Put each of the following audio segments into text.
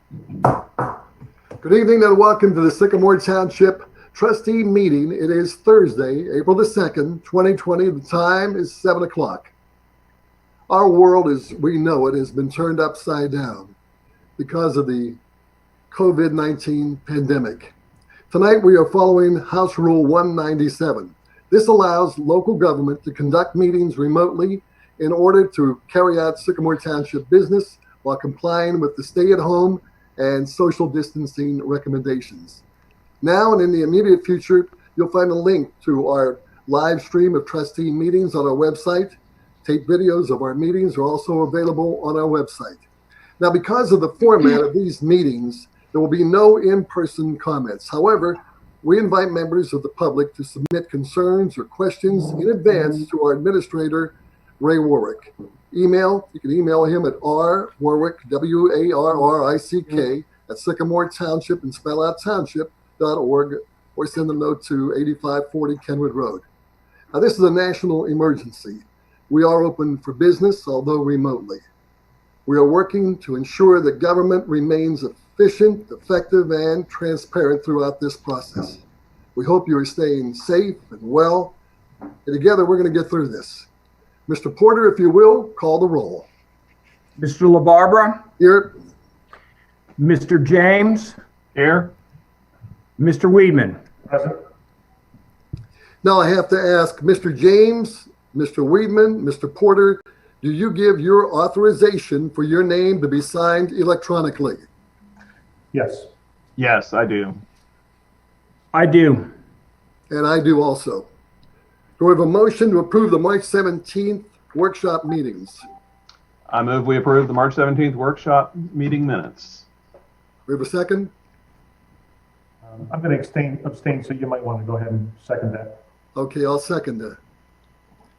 Good evening and welcome to the Sycamore Township Trustee meeting. It is Thursday, April the 2nd, 2020. The time is 7 o'clock. Our world, as we know it, has been turned upside down because of the COVID-19 pandemic. Tonight we are following House Rule 197. This allows local government to conduct meetings remotely in order to carry out Sycamore Township business while complying with the stay-at-home and social distancing recommendations. Now and in the immediate future, you'll find a link to our live stream of trustee meetings on our website. Tape videos of our meetings are also available on our website. Now, because of the format of these meetings, there will be no in-person comments. However, we invite members of the public to submit concerns or questions in advance to our administrator, Ray Warwick. You can email him at rwarrick, W-A-R-R-I-C-K, at Sycamore Township and spell out township.org, or send a note to 8540 Kenwood Road. Now, this is a national emergency. We are open for business, although remotely. We are working to ensure that government remains efficient, effective, and transparent throughout this process. We hope you are staying safe and well, and together we're going to get through this. Mr. Porter, if you will, call the roll. Mr. LaBarbera? Here. Mr. James? Here. Mr. Weedman? Present. Now I have to ask Mr. James, Mr. Weedman, Mr. Porter, do you give your authorization for your name to be signed electronically? Yes. Yes, I do. I do. And I do also. Do we have a motion to approve the March 17th workshop meetings? I move we approve the March 17th workshop meeting minutes. We have a second? I'm going to abstain, so you might want to go ahead and second that. Okay, I'll second that.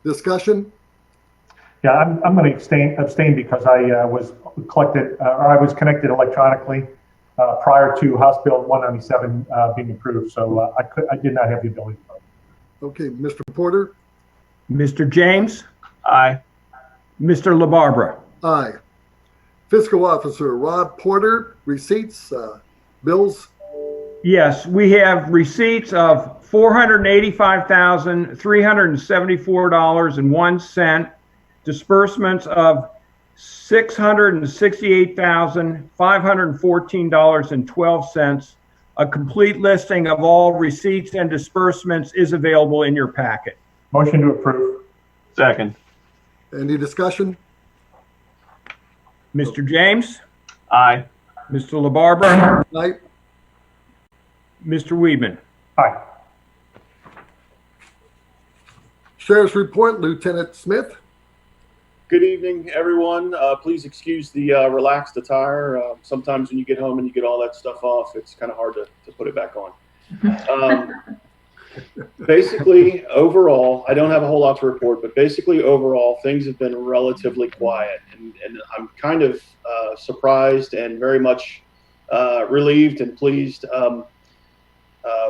Discussion? Yeah, I'm going to abstain because I was connected electronically prior to House Bill 197 being approved, so I did not have the ability to vote. Okay, Mr. Porter? Mr. James? Aye. Mr. LaBarbera? Aye. Fiscal Officer Rob Porter, receipts, bills? Yes, we have receipts of $485,374.01, disbursements of $668,514.12. A complete listing of all receipts and disbursements is available in your packet. Motion to approve. Second. Any discussion? Mr. James? Aye. Mr. LaBarbera? Aye. Mr. Weedman? Aye. Sheriff's report, Lieutenant Smith. Good evening, everyone. Please excuse the relaxed attire. Sometimes when you get home and you get all that stuff off, it's kind of hard to put it back on. Basically, overall, I don't have a whole lot to report, but basically, overall, things have been relatively quiet. And I'm kind of surprised and very much relieved and pleased.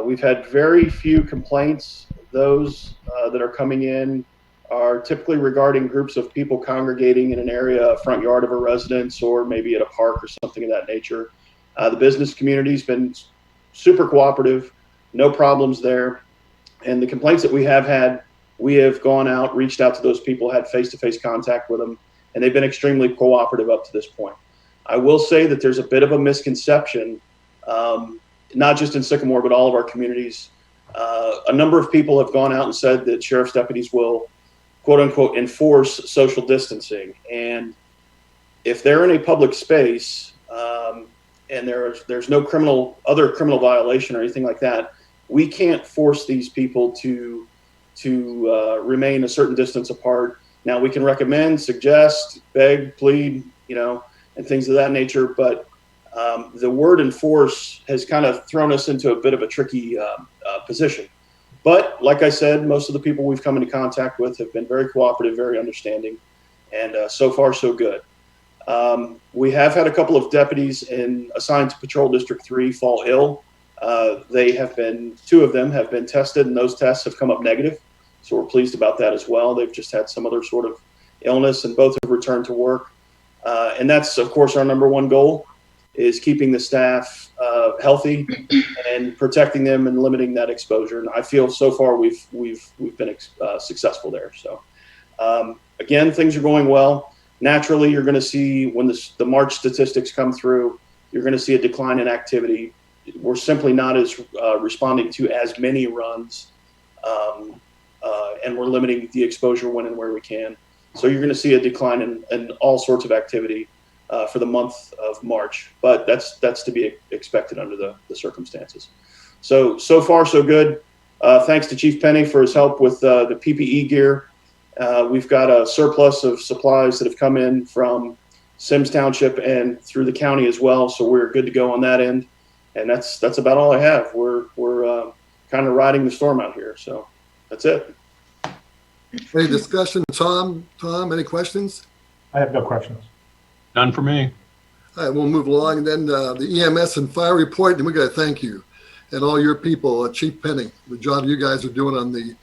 We've had very few complaints. Those that are coming in are typically regarding groups of people congregating in an area, a front yard of a residence, or maybe at a park or something of that nature. The business community's been super cooperative, no problems there. And the complaints that we have had, we have gone out, reached out to those people, had face-to-face contact with them, and they've been extremely cooperative up to this point. I will say that there's a bit of a misconception, not just in Sycamore, but all of our communities. A number of people have gone out and said that sheriff's deputies will quote unquote enforce social distancing, and if they're in a public space and there's no other criminal violation or anything like that, we can't force these people to remain a certain distance apart. Now we can recommend, suggest, beg, plead, and things of that nature, but the word enforce has kind of thrown us into a bit of a tricky position. But like I said, most of the people we've come into contact with have been very cooperative, very understanding, and so far so good. We have had a couple of deputies assigned to Patrol District 3 fall ill. Two of them have been tested, and those tests have come up negative. So we're pleased about that as well. They've just had some other sort of illness, and both have returned to work. And that's, of course, our number one goal. is keeping the staff healthy and protecting them and limiting that exposure. And I feel so far we've been successful there. So again, things are going well. Naturally, you're going to see when the March statistics come through, you're going to see a decline in activity. We're simply not as responding to as many runs, and we're limiting the exposure when and where we can. So you're going to see a decline in all sorts of activity for the month of March, but that's to be expected under the circumstances. So far so good. Thanks to Chief Penny for his help with the PPE gear. We've got a surplus of supplies that have come in from Sims Township and through the county as well, so we're good to go on that end. And that's about all I have. We're kind of riding the storm out here, so that's it. Any discussion? Tom, any questions? I have no questions. None for me. All right, we'll move along. And then the EMS and fire report, and we got to thank you and all your people, Chief Penny, the job you guys are doing on the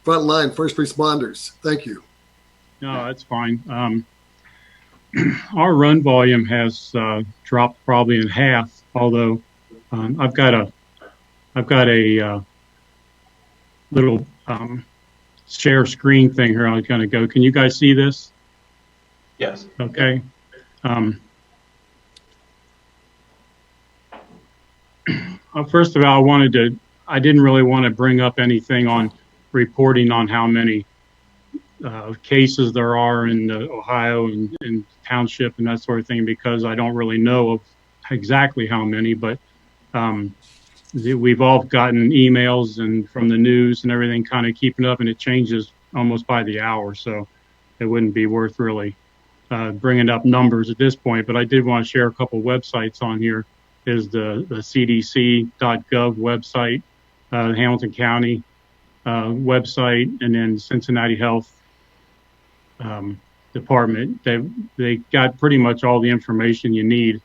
front line, first responders. Thank you. No, that's fine. Our run volume has dropped probably in half, although I've got a little share screen thing here. I'm going to go. Can you guys see this? Yes. Okay. First of all, I didn't really want to bring up anything on reporting on how many cases there are in Ohio and Township and that sort of thing, because I don't really know of exactly how many, but we've all gotten emails and from the news and everything kind of keeping up, and it changes almost by the hour. So it wouldn't be worth really bringing up numbers at this point, but I did want to share a couple websites on here. Is the cdc.gov website, Hamilton County website, and then Cincinnati Health Department. They got pretty much all the information you need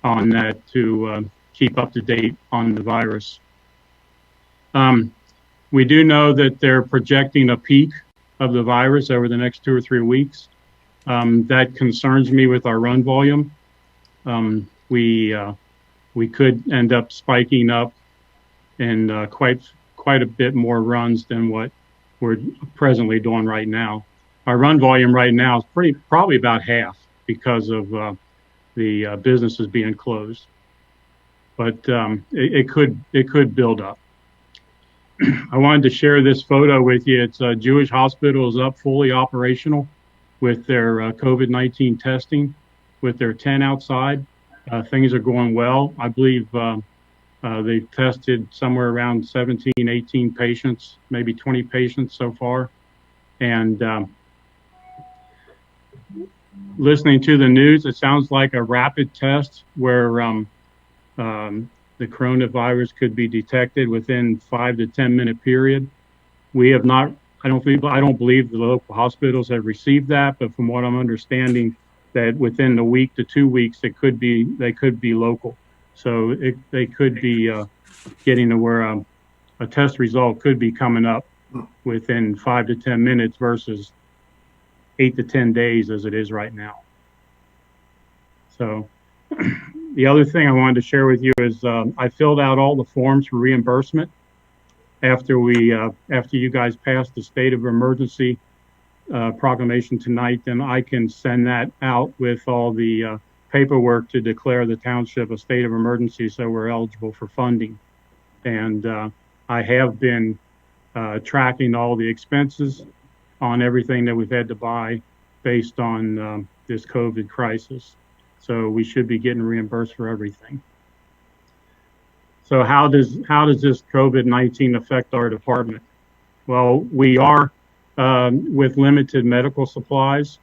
on that to keep up to date on the virus. We do know that they're projecting a peak of the virus over the next 2 or 3 weeks. That concerns me with our run volume. We could end up spiking up in quite a bit more runs than what we're presently doing right now. Our run volume right now is probably about half because of the businesses being closed, but it could build up. I wanted to share this photo with you. It's a Jewish hospital is up fully operational with their COVID-19 testing, with their tent outside. Things are going well. I believe they've tested somewhere around 17, 18 patients, maybe 20 patients so far. And listening to the news, it sounds like a rapid test where the coronavirus could be detected within 5 to 10 minute period. We have not, I don't believe the local hospitals have received that, but from what I'm understanding, that within a week to 2 weeks, they could be local. So they could be getting to where a test result could be coming up within 5 to 10 minutes versus 8 to 10 days as it is right now. So the other thing I wanted to share with you is I filled out all the forms for reimbursement after you guys passed the state of emergency proclamation tonight. Then I can send that out with all the paperwork to declare the township a state of emergency, so we're eligible for funding. And I have been tracking all the expenses on everything that we've had to buy based on this COVID crisis. So we should be getting reimbursed for everything. So how does this COVID-19 affect our department? Well, we are with limited medical supplies.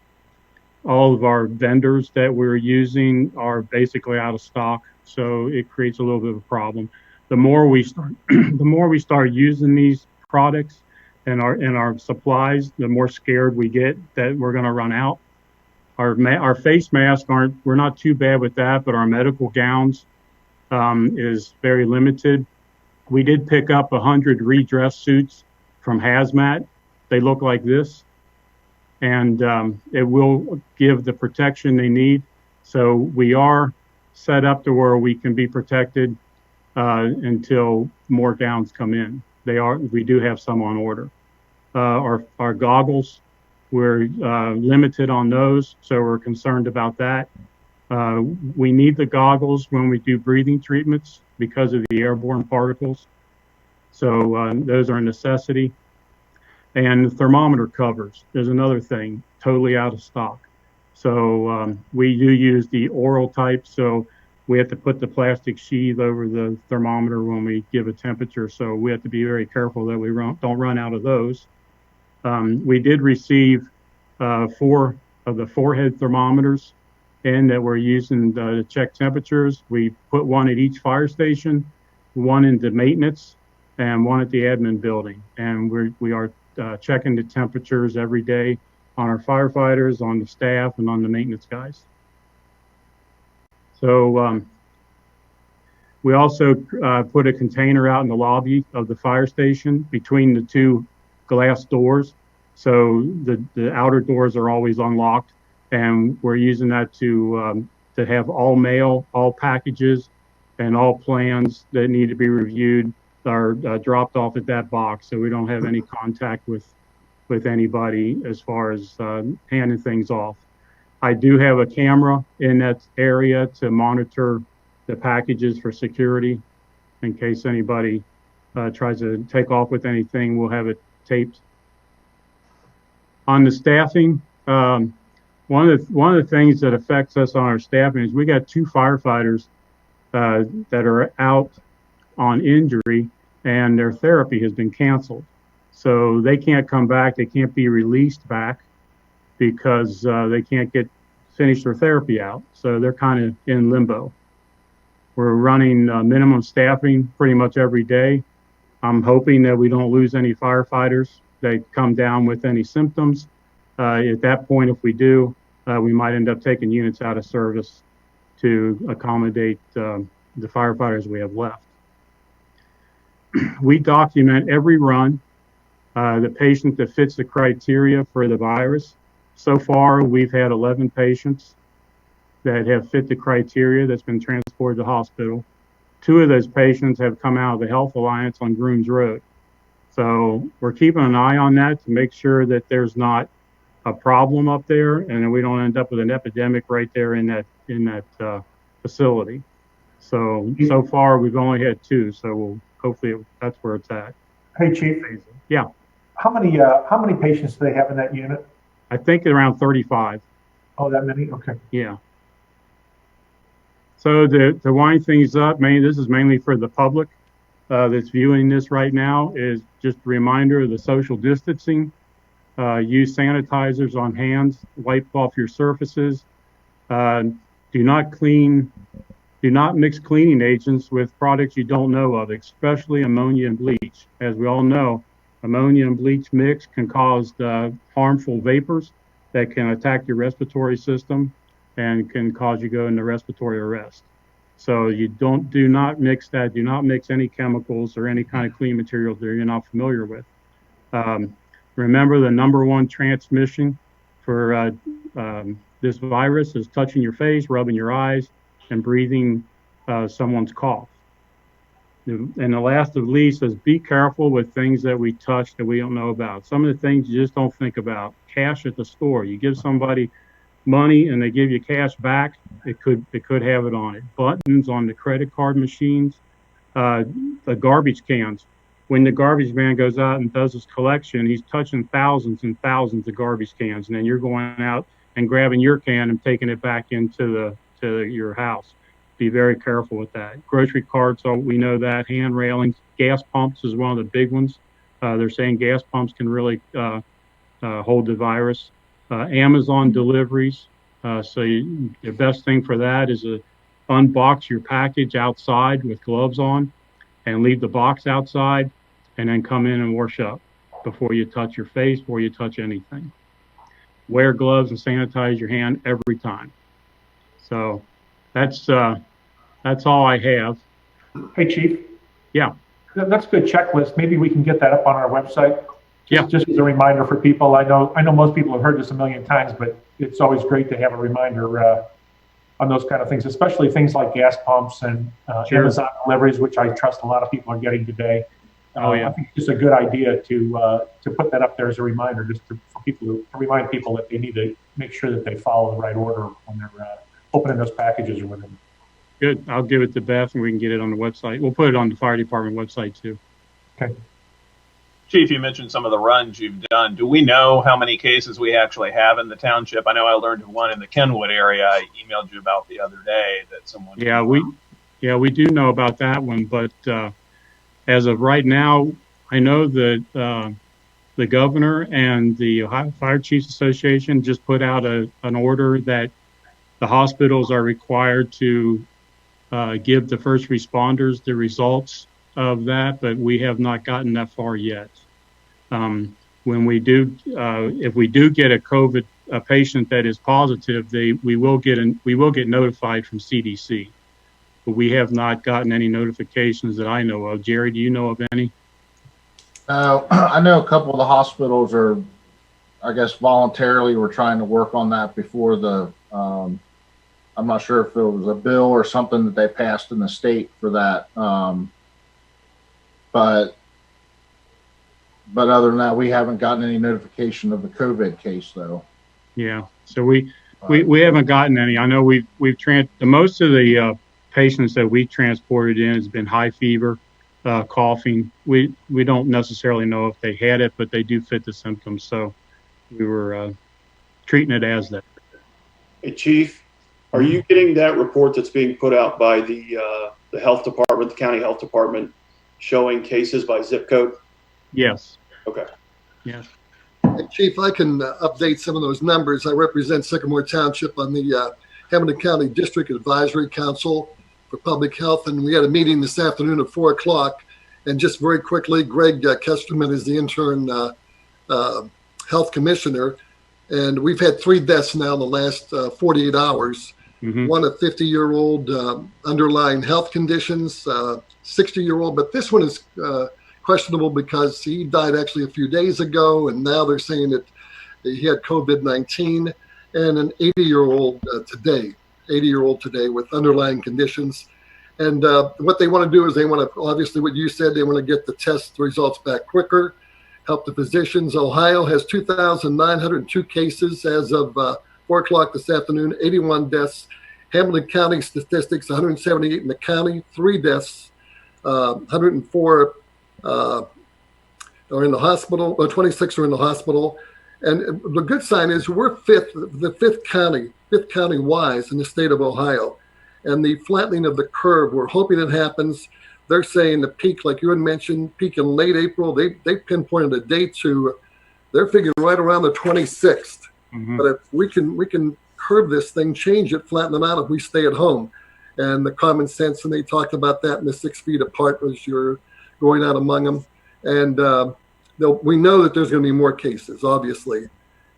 All of our vendors that we're using are basically out of stock, so it creates a little bit of a problem. The more we start using these products and our supplies, the more scared we get that we're going to run out. Our face masks we're not too bad with that, but our medical gowns is very limited. We did pick up 100 redress suits from Hazmat. They look like this, and it will give the protection they need. So we are set up to where we can be protected until more gowns come in. We do have some on order. Our goggles, we're limited on those, so we're concerned about that. We need the goggles when we do breathing treatments because of the airborne particles. So those are a necessity. And the thermometer covers is another thing, totally out of stock. So we do use the oral type, so we have to put the plastic sheath over the thermometer when we give a temperature. So we have to be very careful that we don't run out of those. We did receive 4 of the forehead thermometers in that we're using to check temperatures. We put 1 at each fire station, 1 in the maintenance, and 1 at the admin building. And we are checking the temperatures every day on our firefighters, on the staff, and on the maintenance guys. So we also put a container out in the lobby of the fire station between the 2 glass doors. So the outer doors are always unlocked, and we're using that to have all mail, all packages, and all plans that need to be reviewed are dropped off at that box, so we don't have any contact with anybody as far as handing things off. I do have a camera in that area to monitor the packages for security in case anybody tries to take off with anything. We'll have it taped. On the staffing, one of the things that affects us on our staffing is we got 2 firefighters that are out on injury, and their therapy has been canceled. So they can't come back. They can't be released back because they can't finish their therapy out. So they're kind of in limbo. We're running minimum staffing pretty much every day. I'm hoping that we don't lose any firefighters that come down with any symptoms. At that point, if we do, we might end up taking units out of service to accommodate the firefighters we have left. We document every run the patient that fits the criteria for the virus. So far, we've had 11 patients that have fit the criteria that's been transported to the hospital. 2 of those patients have come out of the Health Alliance on Grooms Road. So we're keeping an eye on that to make sure that there's not a problem up there and we don't end up with an epidemic right there in that facility. So far we've only had 2, so hopefully that's where it's at. Hey, Chief. Yeah. How many patients do they have in that unit? I think around 35. Oh, that many? Okay. Yeah. So to wind things up, this is mainly for the public that's viewing this right now, is just a reminder of the social distancing. Use sanitizers on hands, wipe off your surfaces. Do not mix cleaning agents with products you don't know of, especially ammonia and bleach. As we all know, ammonia and bleach mix can cause harmful vapors that can attack your respiratory system and can cause you to go into respiratory arrest. So do not mix that. Do not mix any chemicals or any kind of clean materials that you're not familiar with. Remember, the #1 transmission for this virus is touching your face, rubbing your eyes, and breathing someone's cough. And the last of least is be careful with things that we touch that we don't know about. Some of the things you just don't think about. Cash at the store. You give somebody money and they give you cash back, it could have it on it. Buttons on the credit card machines, the garbage cans. When the garbage man goes out and does his collection, he's touching thousands and thousands of garbage cans, and then you're going out and grabbing your can and taking it back into your house. Be very careful with that. Grocery carts, we know that. Hand railings, gas pumps is one of the big ones. They're saying gas pumps can really hold the virus. Amazon deliveries. The best thing for that is to unbox your package outside with gloves on and leave the box outside and then come in and wash up before you touch your face, before you touch anything. Wear gloves and sanitize your hand every time. So that's all I have. Hey, Chief. Yeah. That's a good checklist. Maybe we can get that up on our website. Yeah. Just as a reminder for people. I know most people have heard this a million times, but it's always great to have a reminder those kind of things, especially things like gas pumps and Sure. Amazon deliveries, which I trust a lot of people are getting today. Oh, yeah. I think it's just a good idea to put that up there as a reminder, just for people to remind people that they need to make sure that they follow the right order when they're opening those packages or whatever. Good. I'll give it to Beth and we can get it on the website. We'll put it on the fire department website too. Okay. Chief, you mentioned some of the runs you've done. Do we know how many cases we actually have in the township? I know I learned of one in the Kenwood area I emailed you about the other day that someone. Yeah, we do know about that one, but as of right now, I know that the governor and the Ohio Fire Chiefs Association just put out an order that the hospitals are required to give the first responders the results of that, but we have not gotten that far yet. When we do, if we do get a patient that is positive, we will get notified from CDC, but we have not gotten any notifications that I know of. Jerry, do you know of any? I know a couple of the hospitals are, I guess, voluntarily were trying to work on that before the, I'm not sure if it was a bill or something that they passed in the state for that. But other than that, we haven't gotten any notification of the COVID case though. Yeah, so we haven't gotten any. I know most of the patients that we transported in has been high fever, coughing. We don't necessarily know if they had it, but they do fit the symptoms. So we were treating it as that. Hey, Chief, are you getting that report that's being put out by the health department, the county health department, showing cases by zip code? Yes. Okay. Yes. Hey, Chief, I can update some of those numbers. I represent Sycamore Township on the Hamilton County District Advisory Council for Public Health, and we had a meeting this afternoon at 4 o'clock. And just very quickly, Greg Kesterman is the interim health commissioner, and we've had 3 deaths now in the last 48 hours. Mm-hmm. One, a 50-year-old underlying health conditions, 60-year-old, but this one is questionable because he died actually a few days ago, and now they're saying that he had COVID-19, and an 80-year-old today with underlying conditions. And what they want to do is they want to, obviously what you said, they want to get the test results back quicker, help the physicians. Ohio has 2,902 cases as of 4 o'clock this afternoon, 81 deaths. Hamilton County statistics, 178 in the county, 3 deaths, 104 are in the hospital, 26 are in the hospital. And the good sign is we're the fifth county wise in the state of Ohio. And the flattening of the curve, we're hoping it happens. They're saying the peak, like you had mentioned, peak in late April. They pinpointed a date to, they're figuring right around the 26th. Mm-hmm. But if we can curb this thing, change it, flatten it out if we stay at home. And the common sense, and they talked about that in the 6 feet apart as you're going out among them. And we know that there's going to be more cases, obviously.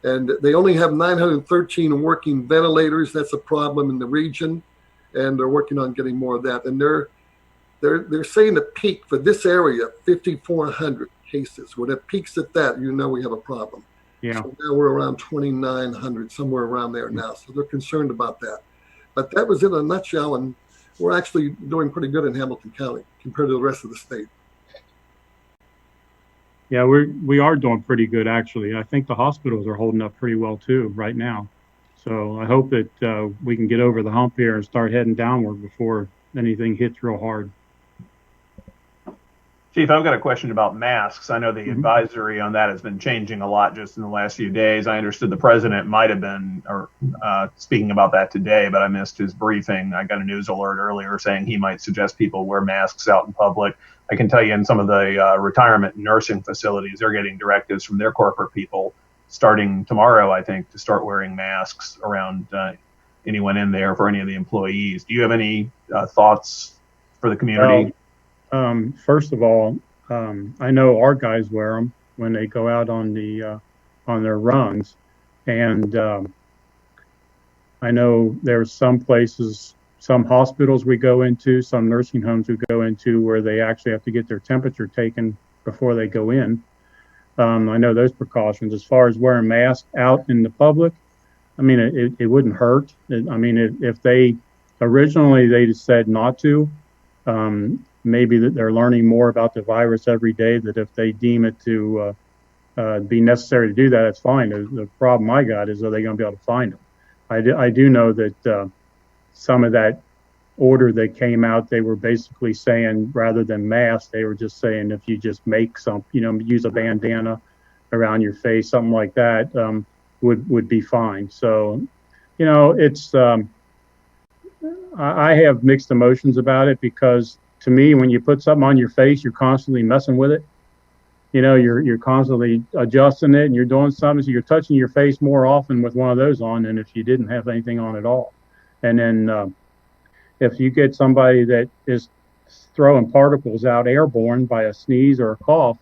And they only have 913 working ventilators. That's a problem in the region. And they're working on getting more of that. And they're saying the peak for this area, 5,400 cases. When it peaks at that, you know we have a problem. Yeah. So now we're around 2,900, somewhere around there now. So they're concerned about that. But that was in a nutshell, and we're actually doing pretty good in Hamilton County compared to the rest of the state. Yeah, we are doing pretty good, actually. I think the hospitals are holding up pretty well too right now. So I hope that we can get over the hump here and start heading downward before anything hits real hard. Chief, I've got a question about masks. I know the advisory on that has been changing a lot just in the last few days. I understood the president might have been speaking about that today, but I missed his briefing. I got a news alert earlier saying he might suggest people wear masks out in public. I can tell you in some of the retirement nursing facilities, they're getting directives from their corporate people starting tomorrow, I think, to start wearing masks around anyone in there for any of the employees. Do you have any thoughts for the community? First of all, I know our guys wear them when they go out on their runs, and I know there's some places, some hospitals we go into, some nursing homes we go into where they actually have to get their temperature taken before they go in. I know those precautions. As far as wearing masks out in the public, I mean, it wouldn't hurt. I mean, if they originally they just said not to, maybe that they're learning more about the virus every day, that if they deem it to be necessary to do that, it's fine. The problem I got is, are they going to be able to find them? I do know that some of that order that came out, they were basically saying, rather than masks, they were just saying, if you just make some, use a bandana around your face, something like that, would be fine. So, it's, I have mixed emotions about it, because to me, when you put something on your face, you're constantly messing with it. You're constantly adjusting it, and you're doing something, so you're touching your face more often with one of those on than if you didn't have anything on at all. And then if you get somebody that is throwing particles out airborne by a sneeze or a cough,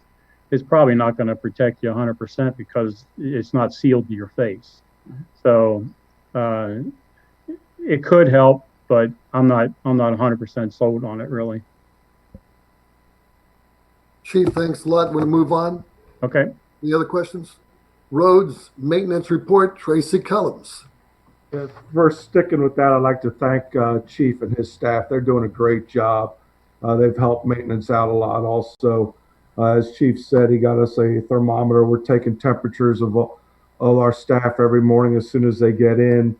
it's probably not going to protect you 100%, because it's not sealed to your face. So it could help, but I'm not 100% sold on it, really. Chief, thanks a lot. We'll move on. Okay. Any other questions? Roads maintenance report, Tracy Cullums. Yeah, first, sticking with that, I'd like to thank Chief and his staff. They're doing a great job. They've helped maintenance out a lot. Also, as Chief said, he got us a thermometer. We're taking temperatures of all our staff every morning as soon as they get in.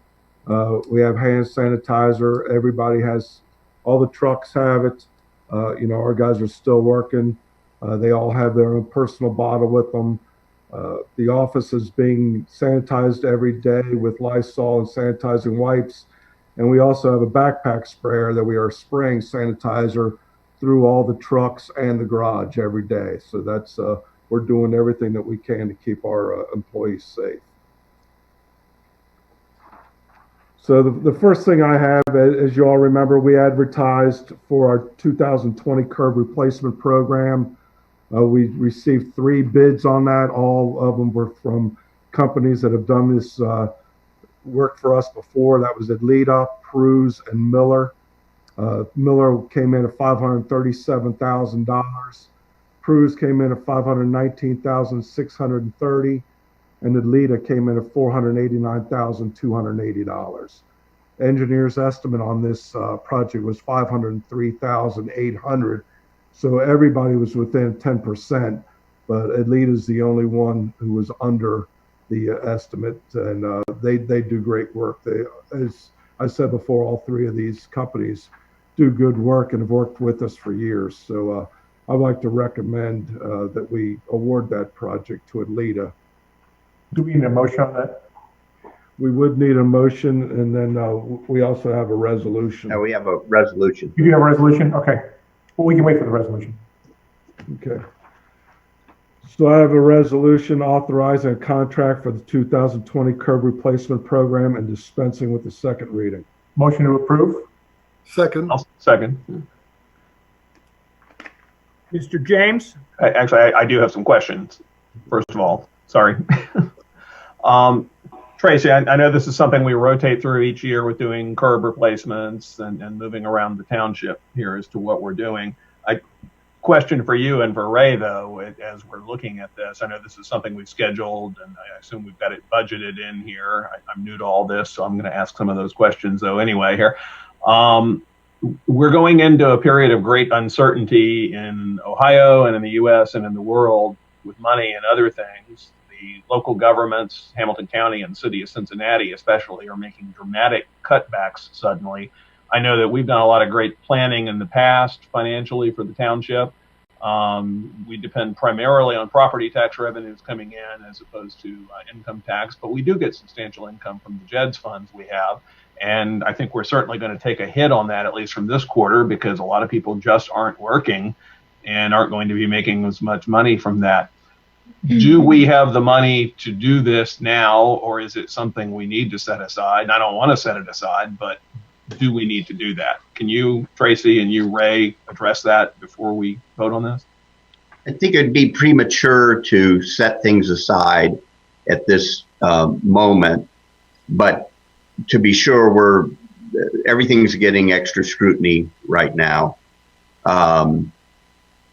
We have hand sanitizer. Everybody has, all the trucks have it. Our guys are still working. They all have their own personal bottle with them. The office is being sanitized every day with Lysol and sanitizing wipes. And we also have a backpack sprayer that we are spraying sanitizer through all the trucks and the garage every day. So that's, we're doing everything that we can to keep our employees safe. So the first thing I have, as you all remember, we advertised for our 2020 curb replacement program. We received 3 bids on that. All of them were from companies that have done this work for us before. That was Adlita, Pruse, and Miller. Miller came in at $537,000. Pruse came in at $519,630, and Adlita came in at $489,280. Engineer's estimate on this project was $503,800. So everybody was within 10%, but Adlita is the only one who was under the estimate, and they do great work. They, as I said before, all 3 of these companies do good work and have worked with us for years. So I'd like to recommend that we award that project to Adlita. Do we need a motion on that? We would need a motion, and then we also have a resolution. No, we have a resolution. You do have a resolution? Okay. Well, we can wait for the resolution. Okay. So I have a resolution authorizing a contract for the 2020 curb replacement program and dispensing with the second reading. Motion to approve? Second. I'll second. Mr. James? Actually, I do have some questions. First of all, sorry. Tracy, I know this is something we rotate through each year with doing curb replacements and moving around the township here as to what we're doing. Question for you and for Ray, though, as we're looking at this, I know this is something we've scheduled, and I assume we've got it budgeted in here. I'm new to all this, so I'm going to ask some of those questions, though, anyway here. We're going into a period of great uncertainty in Ohio and in the U.S. and in the world with money and other things. The local governments, Hamilton County and City of Cincinnati especially, are making dramatic cutbacks suddenly. I know that we've done a lot of great planning in the past financially for the township. We depend primarily on property tax revenues coming in as opposed to income tax, but we do get substantial income from the JEDS funds we have. And I think we're certainly going to take a hit on that, at least from this quarter, because a lot of people just aren't working and aren't going to be making as much money from that. Do we have the money to do this now, or is it something we need to set aside? And I don't want to set it aside, but do we need to do that? Can you, Tracy, and you, Ray, address that before we vote on this? I think it'd be premature to set things aside at this moment, but to be sure, everything's getting extra scrutiny right now. But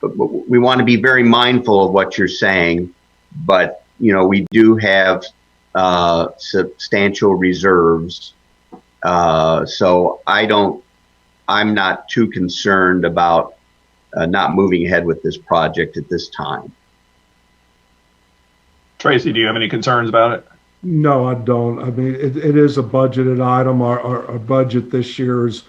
we want to be very mindful of what you're saying. But, we do have substantial reserves. So I'm not too concerned about not moving ahead with this project at this time. Tracy, do you have any concerns about it? No, I don't. I mean, it is a budgeted item. Our budget this year is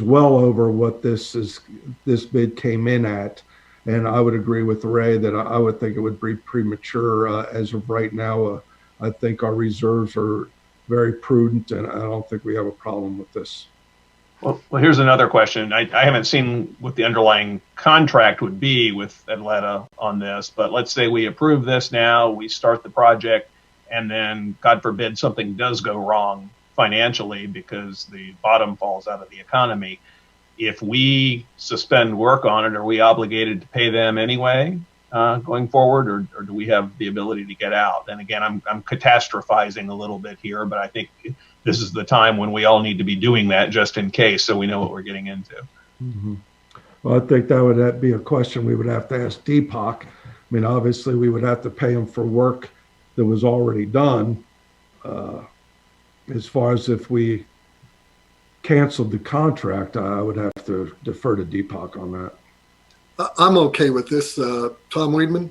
well over what this bid came in at. And I would agree with Ray that I would think it would be premature as of right now. I think our reserves are very prudent, and I don't think we have a problem with this. Well, here's another question. I haven't seen what the underlying contract would be with Atlanta on this, but let's say we approve this now, we start the project, and then, God forbid, something does go wrong financially because the bottom falls out of the economy. If we suspend work on it, are we obligated to pay them anyway going forward, or do we have the ability to get out? And again, I'm catastrophizing a little bit here, but I think this is the time when we all need to be doing that just in case, so we know what we're getting into. Mm-hmm. Well, I think that would be a question we would have to ask Deepak. I mean, obviously, we would have to pay him for work that was already done. As far as if we canceled the contract, I would have to defer to Deepak on that. I'm okay with this. Tom Weedman?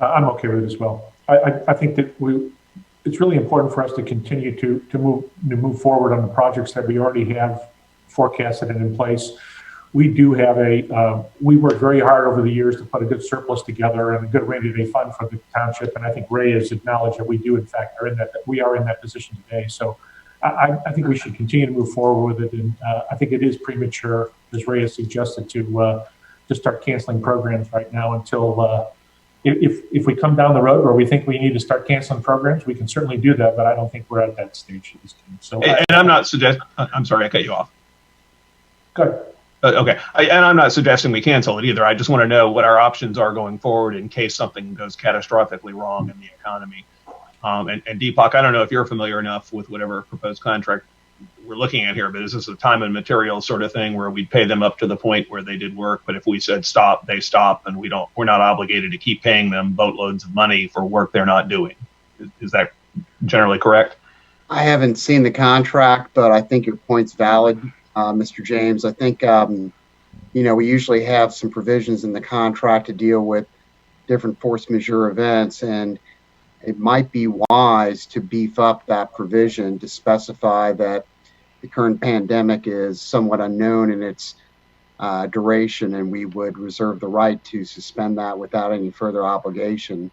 I'm okay with it as well. I think that it's really important for us to continue to move forward on the projects that we already have forecasted and in place. We do have we worked very hard over the years to put a good surplus together and a good rainy day fund for the township. And I think Ray has acknowledged that we do, in fact, we are in that position today. So I think we should continue to move forward with it. And I think it is premature, as Ray has suggested, to start canceling programs right now until if we come down the road where we think we need to start canceling programs, we can certainly do that. But I don't think we're at that stage at this time. So, and I'm not suggesting. I'm sorry, I cut you off. Good. Okay, and I'm not suggesting we cancel it either. I just want to know what our options are going forward in case something goes catastrophically wrong in the economy. And Deepak, I don't know if you're familiar enough with whatever proposed contract we're looking at here, but is this a time and material sort of thing where we'd pay them up to the point where they did work, but if we said stop, they stop, and we're not obligated to keep paying them boatloads of money for work they're not doing? Is that generally correct? I haven't seen the contract, but I think your point's valid. Mr. James, I think, we usually have some provisions in the contract to deal with different force majeure events, and it might be wise to beef up that provision to specify that the current pandemic is somewhat unknown in its duration, and we would reserve the right to suspend that without any further obligation.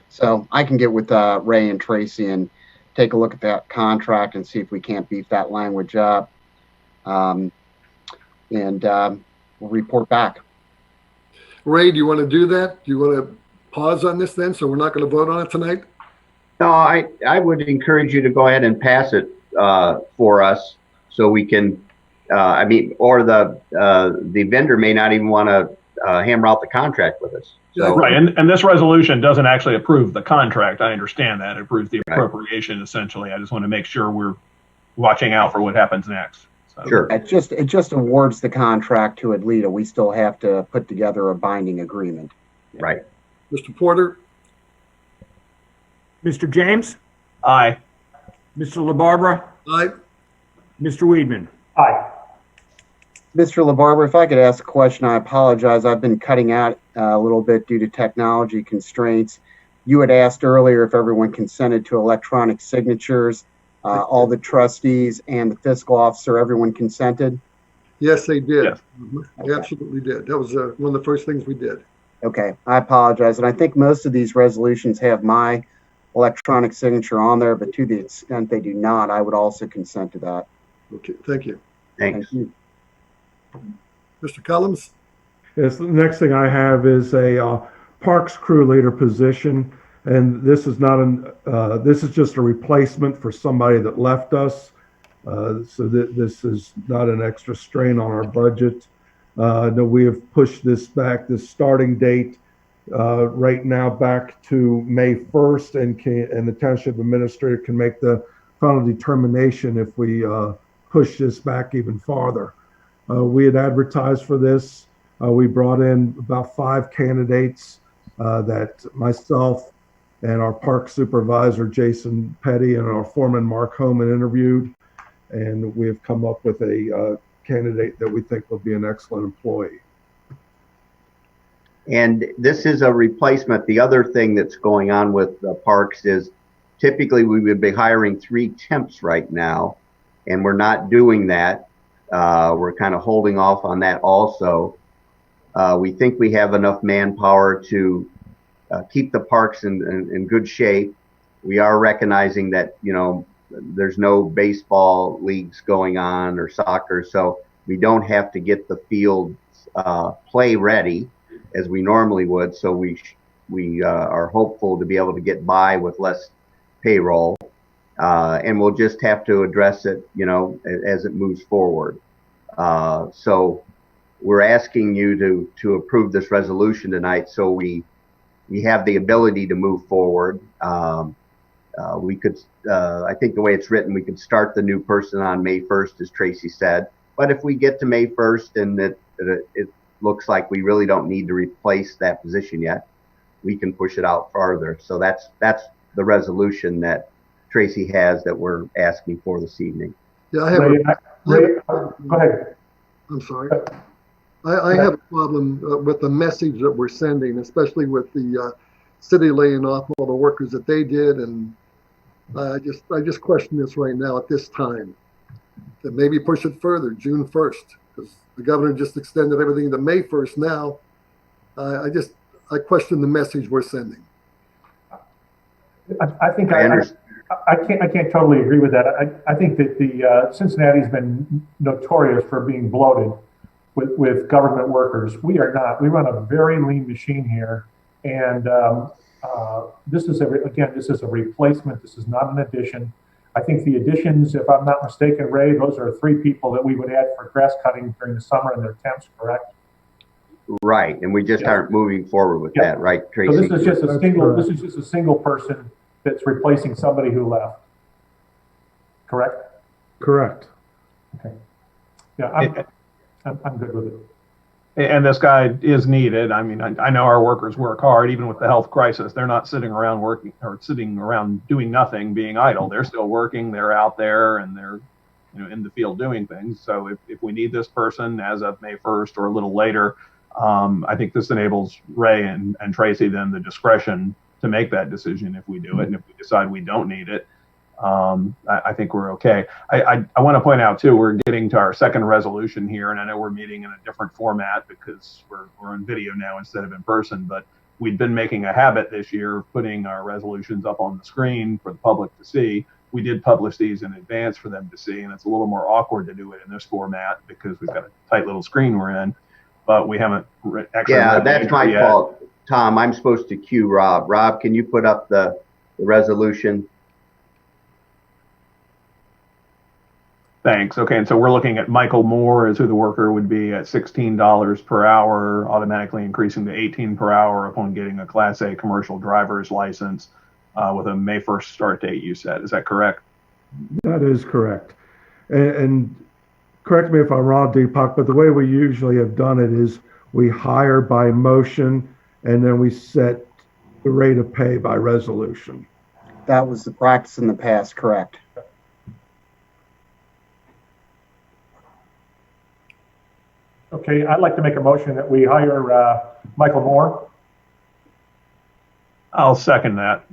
So I can get with Ray and Tracy and take a look at that contract and see if we can't beef that language up. We'll report back. Ray, do you want to do that? Do you want to pause on this then, so we're not going to vote on it tonight? No, I would encourage you to go ahead and pass it for us, so we can. Or the vendor may not even want to hammer out the contract with us. So, right, and this resolution doesn't actually approve the contract. I understand that. It approves the appropriation, essentially. I just want to make sure we're watching out for what happens next. So. Sure. It just awards the contract to Atlanta. We still have to put together a binding agreement. Right. Mr. Porter? Mr. James? Aye. Mr. LaBarbera? Aye. Mr. Weedman? Aye. Mr. LaBarbera, if I could ask a question, I apologize. I've been cutting out a little bit due to technology constraints. You had asked earlier if everyone consented to electronic signatures. All the trustees and the fiscal officer, everyone consented? Yes, they did. Yes. They absolutely did. That was one of the first things we did. Okay, I apologize. And I think most of these resolutions have my electronic signature on there, but to the extent they do not, I would also consent to that. Okay, thank you. Thanks. Thank you. Mr. Collins? Yes, the next thing I have is a parks crew leader position, and this is not this is just a replacement for somebody that left us. So this is not an extra strain on our budget. No, we have pushed this back, this starting date right now back to May 1st, and the township administrator can make the final determination if we push this back even farther. We had advertised for this. We brought in about 5 candidates that myself, and our park supervisor, Jason Petty, and our foreman, Mark Homan, interviewed. And we have come up with a candidate that we think will be an excellent employee. And this is a replacement. The other thing that's going on with the parks is typically we would be hiring 3 temps right now, and we're not doing that. We're kind of holding off on that also. We think we have enough manpower to keep the parks in good shape. We are recognizing that, you know, there's no baseball leagues going on or soccer, so we don't have to get the fields play ready as we normally would. So we are hopeful to be able to get by with less payroll, and we'll just have to address it, you know, as it moves forward. So we're asking you to approve this resolution tonight, so we have the ability to move forward. We could, I think the way it's written, we could start the new person on May 1st, as Tracy said. But if we get to May 1st and it looks like we really don't need to replace that position yet, we can push it out farther. So that's the resolution that Tracy has that we're asking for this evening. Yeah, I have Ray, go ahead. I'm sorry. I have a problem with the message that we're sending, especially with the city laying off all the workers that they did. And I just question this right now at this time. That maybe push it further, June 1st, because the governor just extended everything to May 1st now. I question the message we're sending. I think I can't totally agree with that. I think that the Cincinnati's been notorious for being bloated with government workers. We are not. We run a very lean machine here, and this is a replacement. This is not an addition. I think the additions, if I'm not mistaken, Ray, those are 3 people that we would add for grass cutting during the summer, and they're temps, correct? Right, and we just aren't moving forward with that, right, Tracy? So this is just a single. This is just a single person that's replacing somebody who left. Correct? Correct. Okay. Yeah, I'm good with it. And this guy is needed. I mean, I know our workers work hard, even with the health crisis. They're not sitting around working or sitting around doing nothing, being idle. They're still working. They're out there and they're, you know, in the field doing things. So if we need this person as of May 1st or a little later, I think this enables Ray and Tracy then the discretion to make that decision if we do it. And if we decide we don't need it, I think we're okay. I want to point out too, we're getting to our second resolution here, and I know we're meeting in a different format because we're on video now instead of in person, but we've been making a habit this year of putting our resolutions up on the screen for the public to see. We did publish these in advance for them to see, and it's a little more awkward to do it in this format because we've got a tight little screen we're in, but we haven't actually. Yeah, that's my fault, Tom. I'm supposed to cue Rob. Rob, can you put up the resolution? Thanks. Okay, and so we're looking at Michael Moore as who the worker would be at $16 per hour, automatically increasing to $18 per hour upon getting a Class A commercial driver's license with a May 1st start date, you said. Is that correct? That is correct. And correct me if I'm wrong, Deepak, but the way we usually have done it is we hire by motion and then we set the rate of pay by resolution. That was the practice in the past, correct? Okay, I'd like to make a motion that we hire Michael Moore. I'll second that.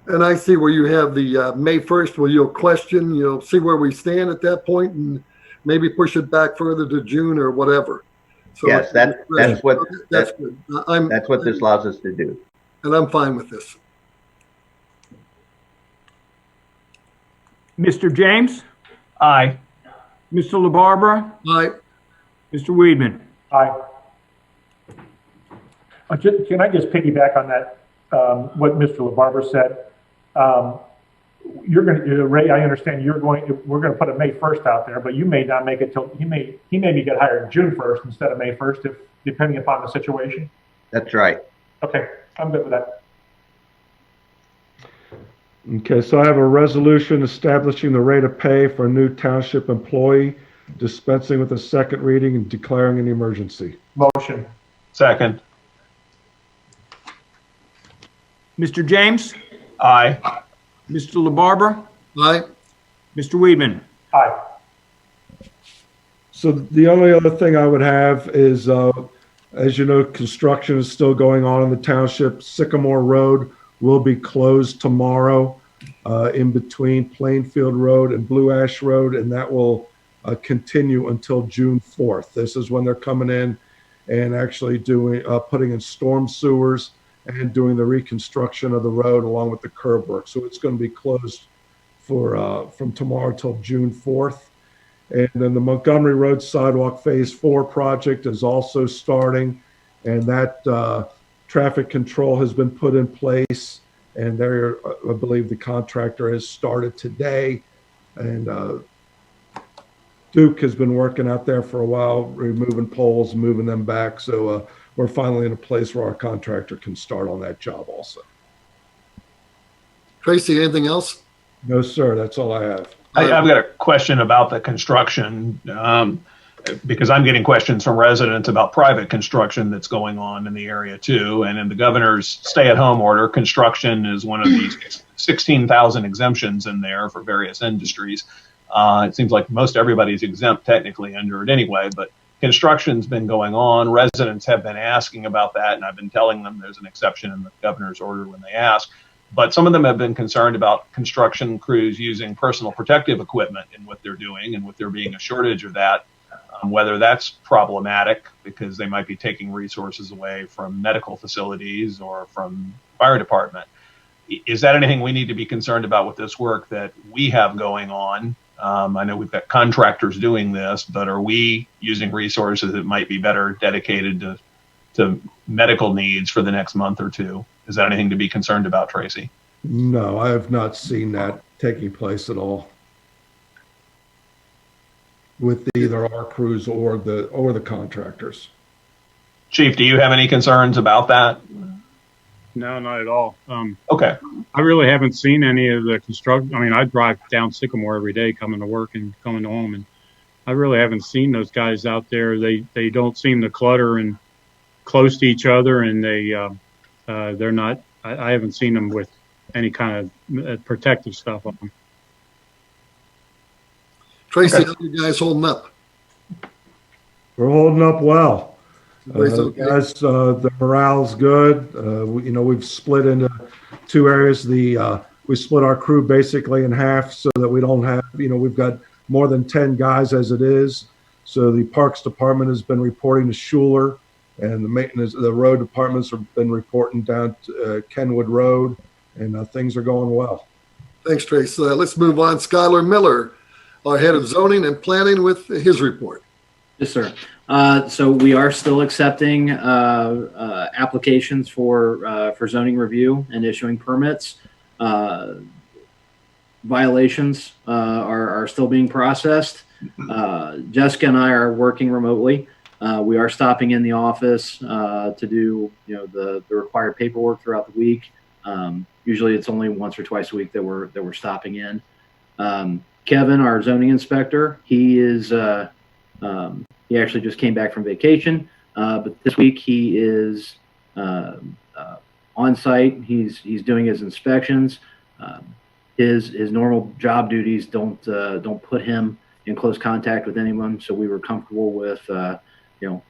And I see where you have the May 1st, where you'll question, you'll see where we stand at that point and maybe push it back further to June or whatever. So yes, that's what good. that's what this allows us to do. And I'm fine with this. Mr. James? Aye. Mr. LaBarbera? Aye. Mr. Weedman? Aye. Can I just piggyback on that, what Mr. LaBarbera said? You're going to, Ray, I understand we're going to put a May 1st out there, but you may not make it till, he may get hired June 1st instead of May 1st, depending upon the situation. That's right. Okay, I'm good with that. Okay, so I have a resolution establishing the rate of pay for a new township employee, dispensing with a second reading and declaring an emergency. Motion. Second. Mr. James, Aye. Mr. LaBarbera, Aye. Mr. Weedman. Aye. So the only other thing I would have is, as you know, construction is still going on in the township. Sycamore Road will be closed tomorrow in between Plainfield Road and Blue Ash Road, and that will continue until June 4th. This is when they're coming in and actually doing putting in storm sewers and doing the reconstruction of the road along with the curb work. So it's going to be closed for from tomorrow till June 4th. And then the Montgomery Road Sidewalk Phase 4 project is also starting, and that traffic control has been put in place, and there, I believe the contractor has started today, and Duke has been working out there for a while, removing poles, moving them back, so we're finally in a place where our contractor can start on that job also. Tracy, anything else? No, sir, that's all I have. I've got a question about the construction, because I'm getting questions from residents about private construction that's going on in the area too. And in the governor's stay-at-home order, construction is one of these 16,000 exemptions in there for various industries. It seems like most everybody's exempt technically under it anyway, but construction's been going on. Residents have been asking about that, and I've been telling them there's an exception in the governor's order when they ask. But some of them have been concerned about construction crews using personal protective equipment in what they're doing, and with there being a shortage of that, whether that's problematic because they might be taking resources away from medical facilities or from fire department. Is that anything we need to be concerned about with this work that we have going on? I know we've got contractors doing this, but are we using resources that might be better dedicated to medical needs for the next month or two? Is that anything to be concerned about, Tracy? No, I have not seen that taking place at all with either our crews or the contractors. Chief, do you have any concerns about that? No, not at all. Okay. I really haven't seen any of the construction. I mean, I drive down Sycamore every day coming to work and coming home, and I really haven't seen those guys out there. They don't seem to clutter and close to each other, and they're not. I haven't seen them with any kind of protective stuff on them. Tracy, Okay. how are you guys holding up? We're holding up well. Everybody's okay? Guys, the morale's good. We've split into two areas. We split our crew basically in half so that we don't have, we've got more than 10 guys as it is. So the Parks Department has been reporting to Schuler, and the road departments have been reporting down to Kenwood Road, and things are going well. Thanks, Trace. Let's move on. Skylar Miller, our head of zoning and planning, with his report. Yes, sir. So we are still accepting applications for zoning review and issuing permits. Violations are still being processed. Jessica and I are working remotely. We are stopping in the office to do the required paperwork throughout the week. Usually it's only once or twice a week that we're stopping in. Kevin, our zoning inspector, he actually just came back from vacation, but this week he is on site. He's doing his inspections. His normal job duties don't put him in close contact with anyone, so we were comfortable with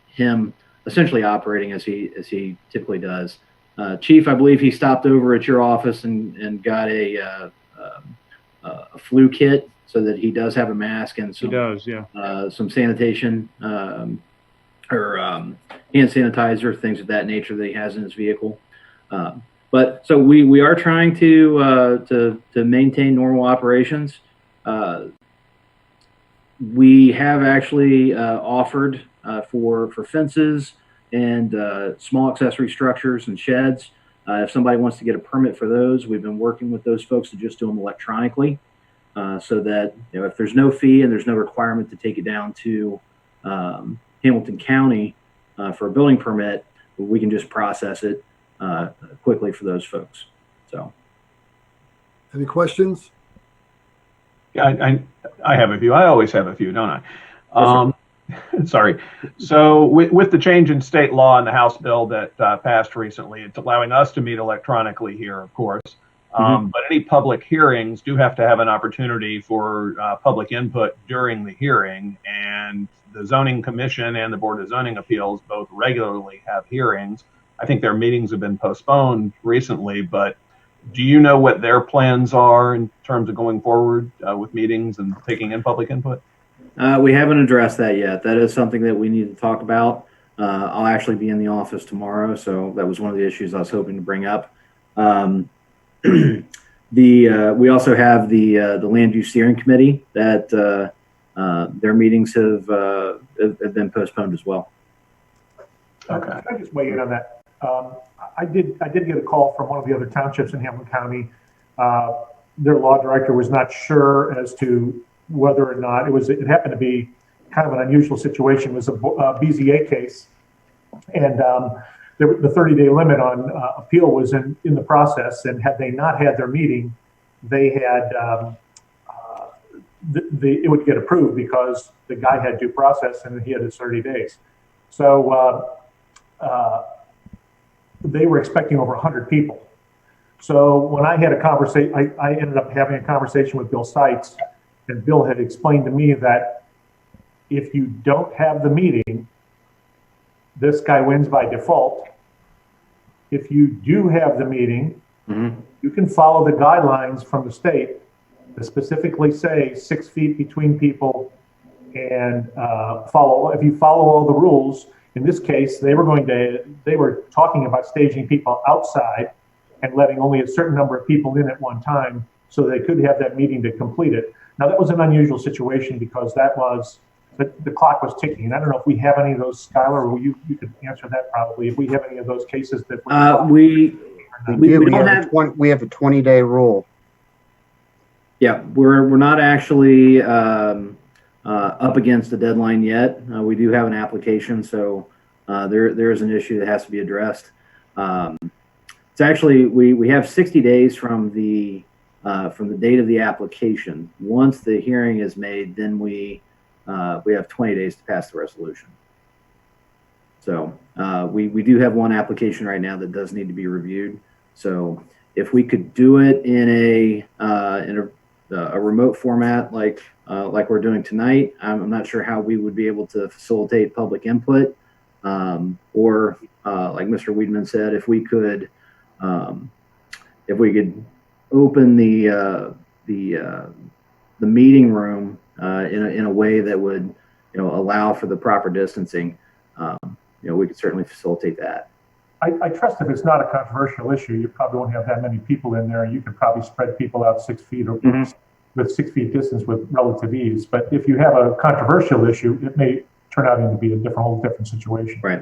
him essentially operating as he typically does. Chief, I believe he stopped over at your office and got a flu kit, so that he does have a mask and some, He does, yeah. Some sanitation or hand sanitizer, things of that nature that he has in his vehicle. But so we are trying to maintain normal operations. We have actually offered for fences and small accessory structures and sheds. If somebody wants to get a permit for those, we've been working with those folks to just do them electronically. So that if there's no fee and there's no requirement to take it down to Hamilton County for a building permit, we can just process it quickly for those folks. So, Any questions? Yeah, I have a few. I always have a few, don't I? Sorry. So with the change in state law and the House bill that passed recently, it's allowing us to meet electronically here, of course. But any public hearings do have to have an opportunity for public input during the hearing. And the Zoning Commission and the Board of Zoning Appeals both regularly have hearings. I think their meetings have been postponed recently, but do you know what their plans are in terms of going forward with meetings and taking in public input? We haven't addressed that yet. That is something that we need to talk about. I'll actually be in the office tomorrow, so that was one of the issues I was hoping to bring up. We also have the Land Use Steering Committee that their meetings have been postponed as well. Okay. Can I just weigh in on that? I did get a call from one of the other townships in Hamilton County. Their law director was not sure as to whether or not it happened to be kind of an unusual situation. It was a BZA case, and the 30-day limit on appeal was in the process. And had they not had their meeting, they had it would get approved because the guy had due process and he had his 30 days. So they were expecting over 100 people. So when I had a conversation, I ended up having a conversation with Bill Seitz, and Bill had explained to me that if you don't have the meeting, this guy wins by default. If you do have the meeting, you can follow the guidelines from the state that specifically say 6 feet between people and if you follow all the rules. In this case, they were talking about staging people outside and letting only a certain number of people in at one time so they could have that meeting to complete it. Now, that was an unusual situation because the clock was ticking. And I don't know if we have any of those, Skylar, or you could answer that probably, if we have any of those cases that we have a 20-day rule. Yeah, we're not actually up against the deadline yet. We do have an application, so there is an issue that has to be addressed. It's actually we have 60 days from the date of the application. Once the hearing is made, then we have 20 days to pass the resolution. So we do have one application right now that does need to be reviewed. So if we could do it in a remote format like we're doing tonight, I'm not sure how we would be able to facilitate public input. Or like Mr. Weedman said, if we could open the meeting room in a way that would allow for the proper distancing, we could certainly facilitate that. I trust if it's not a controversial issue, you probably won't have that many people in there. You could probably spread people out 6 feet or with 6 feet distance with relative ease. But if you have a controversial issue, it may turn out to be a whole different situation. Right.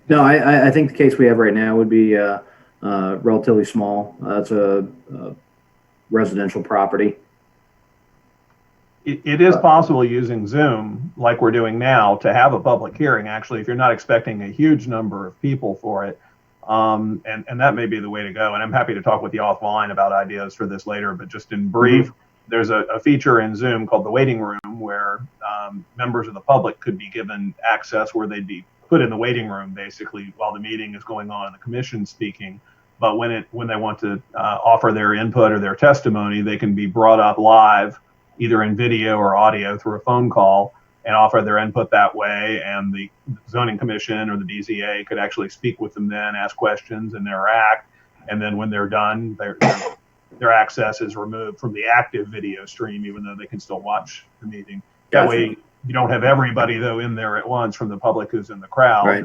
No, I think the case we have right now would be relatively small. It's a residential property. It is possible using Zoom, like we're doing now, to have a public hearing, actually, if you're not expecting a huge number of people for it. And that may be the way to go. And I'm happy to talk with you offline about ideas for this later. But just in brief, there's a feature in Zoom called the waiting room where members of the public could be given access where they'd be put in the waiting room, basically, while the meeting is going on and the commission's speaking. But when they want to offer their input or their testimony, they can be brought up live, either in video or audio through a phone call, and offer their input that way. And the zoning commission or the BZA could actually speak with them then, ask questions and interact. And then when they're done, their access is removed from the active video stream, even though they can still watch the meeting. That way you don't have everybody though in there at once from the public who's in the crowd, right.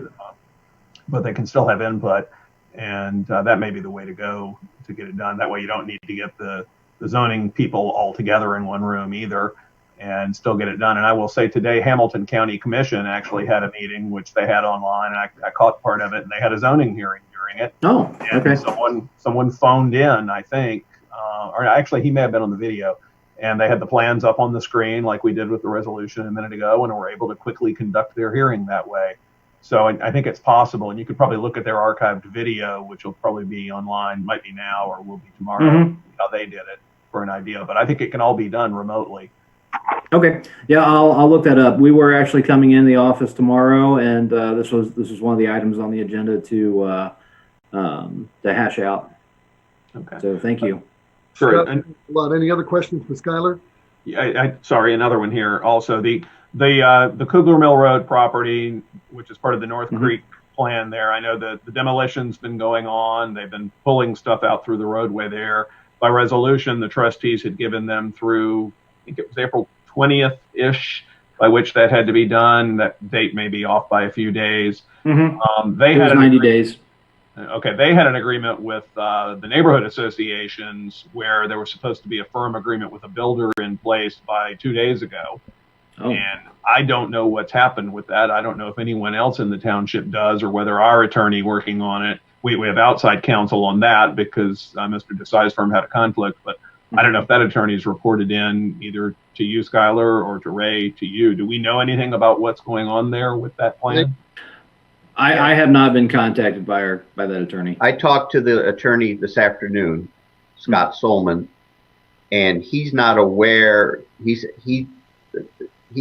But they can still have input. And that may be the way to go to get it done. That way you don't need to get the zoning people all together in one room either, and still get it done. And I will say today, Hamilton County Commission actually had a meeting, which they had online, and I caught part of it, and they had a zoning hearing during it. Oh, and okay. Someone phoned in, I think, or actually he may have been on the video, and they had the plans up on the screen like we did with the resolution a minute ago, and were able to quickly conduct their hearing that way. So I think it's possible, and you could probably look at their archived video, which will probably be online, might be now or will be tomorrow, how they did it for an idea. But I think it can all be done remotely. Okay. Yeah, I'll look that up. We were actually coming in the office tomorrow, and this was one of the items on the agenda to hash out. Okay. So thank you. Sure. Scott, any other questions for Skylar? Yeah, sorry, another one here. Also, the Kugler Mill Road property, which is part of the North Creek plan there. I know that the demolition's been going on. They've been pulling stuff out through the roadway there. By resolution, the trustees had given them through, I think it was April 20th-ish, by which that had to be done. That date may be off by a few days. They It was had 90 days. Okay, they had an agreement with the neighborhood associations where there was supposed to be a firm agreement with a builder in place by 2 days ago. Oh. And I don't know what's happened with that. I don't know if anyone else in the township does, or whether our attorney working on it. We have outside counsel on that because Mr. Desai's firm had a conflict, but I don't know if that attorney's reported in either to you, Skylar, or to Ray, to you. Do we know anything about what's going on there with that plan? I have not been contacted by that attorney. I talked to the attorney this afternoon, Scott Solman, and he's not aware. He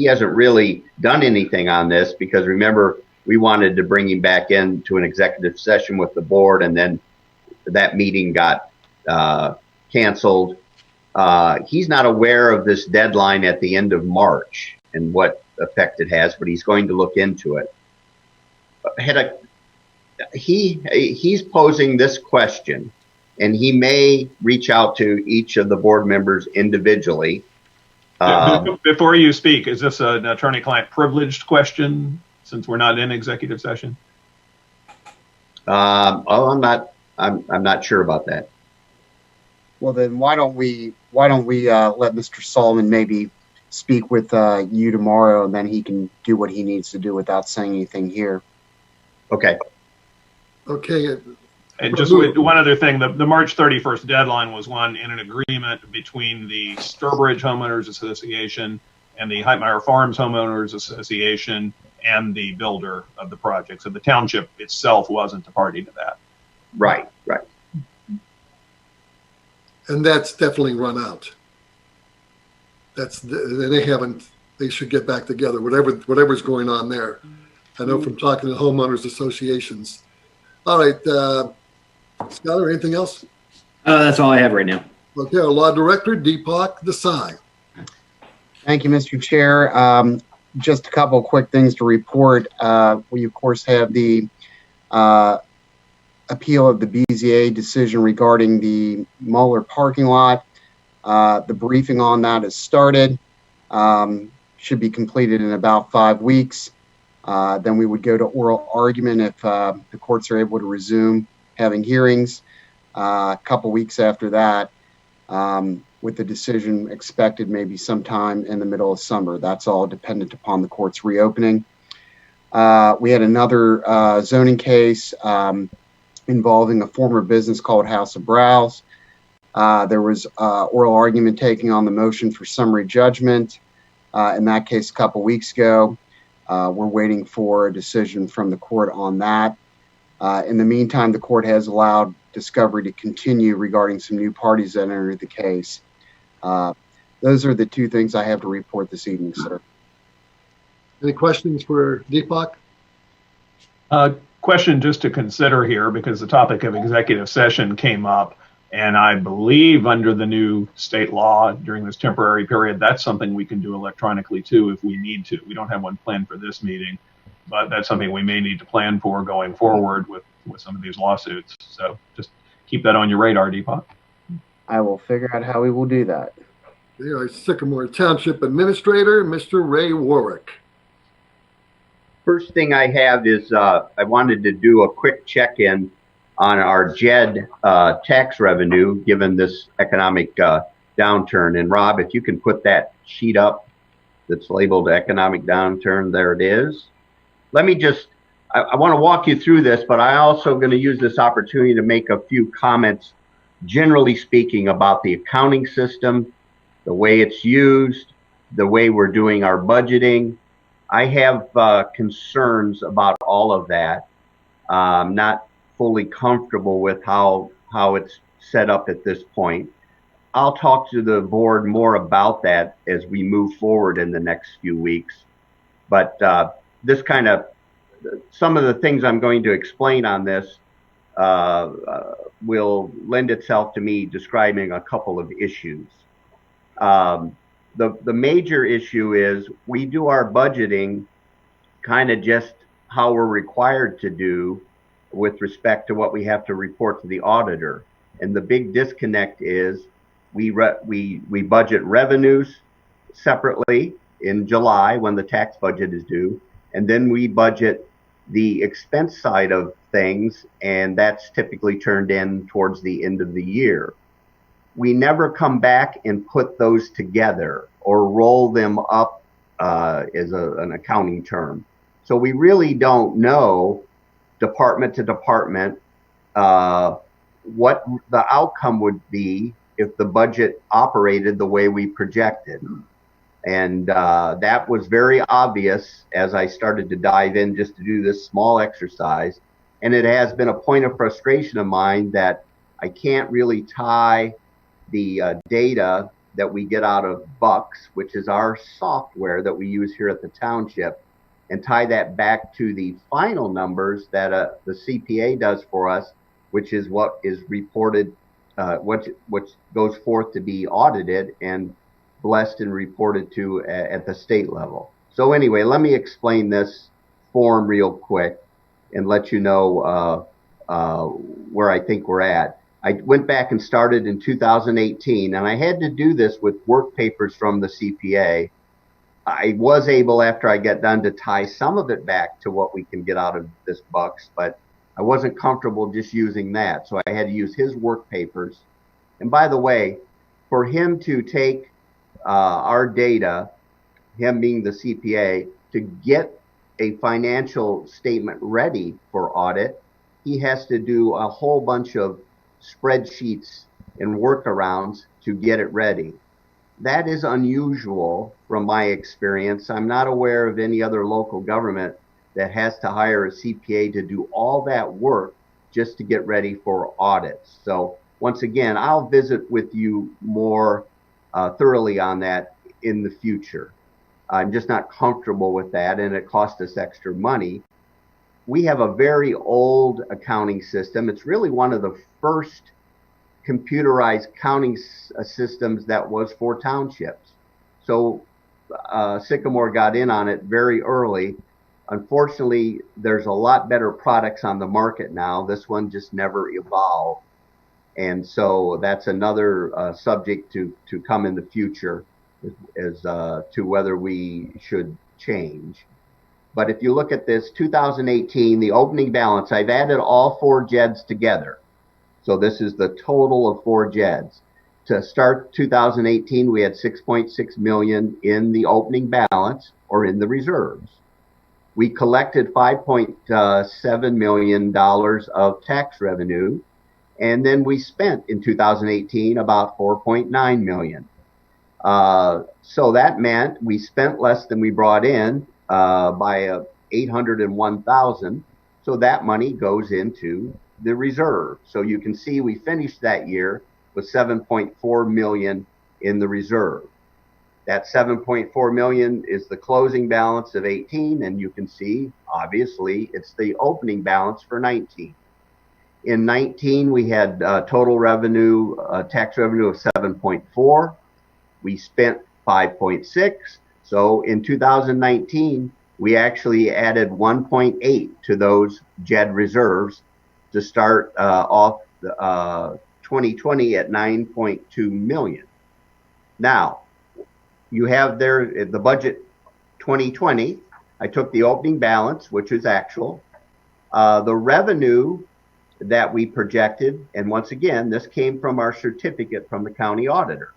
hasn't really done anything on this because remember we wanted to bring him back into an executive session with the board, and then that meeting got canceled. He's not aware of this deadline at the end of March and what effect it has, but he's going to look into it. He's posing this question, and he may reach out to each of the board members individually. Before you speak, is this an attorney-client privileged question since we're not in executive session? I'm not sure about that. Well, then why don't we let Mr. Solomon maybe speak with you tomorrow, and then he can do what he needs to do without saying anything here. Okay. Okay. And just one other thing, the March 31st deadline was one in an agreement between the Sturbridge Homeowners Association and the Heitmeyer Farms Homeowners Association and the builder of the project. So the township itself wasn't a party to that. Right. And that's definitely run out. They should get back together, whatever's going on there. I know from talking to homeowners associations. All right, Skylar, anything else? That's all I have right now. Okay, our law director, Deepak Desai. Thank you, Mr. Chair. Just a couple of quick things to report. We, of course, have the appeal of the BZA decision regarding the Mueller parking lot. The briefing on that has started. Should be completed in about 5 weeks. Then we would go to oral argument if the courts are able to resume having hearings. A couple weeks after that, with the decision expected maybe sometime in the middle of summer. That's all dependent upon the court's reopening. We had another zoning case involving a former business called House of Browse. There was oral argument taking on the motion for summary judgment in that case a couple weeks ago. We're waiting for a decision from the court on that. In the meantime, the court has allowed discovery to continue regarding some new parties that entered the case. Those are the two things I have to report this evening, sir. Any questions for Deepak? Question just to consider here, because the topic of executive session came up, and I believe under the new state law during this temporary period, that's something we can do electronically too if we need to. We don't have one planned for this meeting, but that's something we may need to plan for going forward with some of these lawsuits. So just keep that on your radar, Deepak. I will figure out how we will do that. Our Sycamore Township Administrator, Mr. Ray Warwick. First thing I have is I wanted to do a quick check-in on our JED tax revenue given this economic downturn. And Rob, if you can put that sheet up that's labeled economic downturn, there it is. Let me just, I want to walk you through this, but I also going to use this opportunity to make a few comments, generally speaking, about the accounting system, the way it's used, the way we're doing our budgeting. I have concerns about all of that. I'm not fully comfortable with how it's set up at this point. I'll talk to the board more about that as we move forward in the next few weeks. But this kind of, some of the things I'm going to explain on this will lend itself to me describing a couple of issues. The major issue is we do our budgeting kind of just how we're required to do with respect to what we have to report to the auditor. And the big disconnect is we budget revenues separately in July when the tax budget is due, and then we budget the expense side of things, and that's typically turned in towards the end of the year. We never come back and put those together or roll them up as an accounting term. So we really don't know department to department what the outcome would be if the budget operated the way we projected. And that was very obvious as I started to dive in just to do this small exercise. And it has been a point of frustration of mine that I can't really tie the data that we get out of Bucks, which is our software that we use here at the township, and tie that back to the final numbers that the CPA does for us, which is what is reported, which goes forth to be audited and blessed and reported to at the state level. So anyway, let me explain this form real quick and let you know where I think we're at. I went back and started in 2018, and I had to do this with work papers from the CPA. I was able, after I got done, to tie some of it back to what we can get out of this Bucks, but I wasn't comfortable just using that, so I had to use his work papers. And by the way, for him to take our data, him being the CPA, to get a financial statement ready for audit, he has to do a whole bunch of spreadsheets and workarounds to get it ready. That is unusual from my experience. I'm not aware of any other local government that has to hire a CPA to do all that work just to get ready for audits. So once again, I'll visit with you more thoroughly on that in the future. I'm just not comfortable with that, and it costs us extra money. We have a very old accounting system. It's really one of the first computerized accounting systems that was for townships. So Sycamore got in on it very early. Unfortunately, there's a lot better products on the market now. This one just never evolved. And so that's another subject to come in the future as to whether we should change. But if you look at this 2018, the opening balance, I've added all four JEDs together. So this is the total of four JEDs. To start 2018, we had 6.6 million in the opening balance or in the reserves. We collected $5.7 million of tax revenue, and then we spent in 2018 about 4.9 million. So that meant we spent less than we brought in by 801,000. So that money goes into the reserve. So you can see we finished that year with 7.4 million in the reserve. That 7.4 million is the closing balance of 18, and you can see obviously it's the opening balance for 19. In 19, we had total revenue, tax revenue of 7.4. We spent 5.6. So in 2019, we actually added 1.8 to those JED reserves to start off 2020 at 9.2 million. Now, you have there the budget 2020. I took the opening balance, which is actual. The revenue that we projected, and once again, this came from our certificate from the county auditor.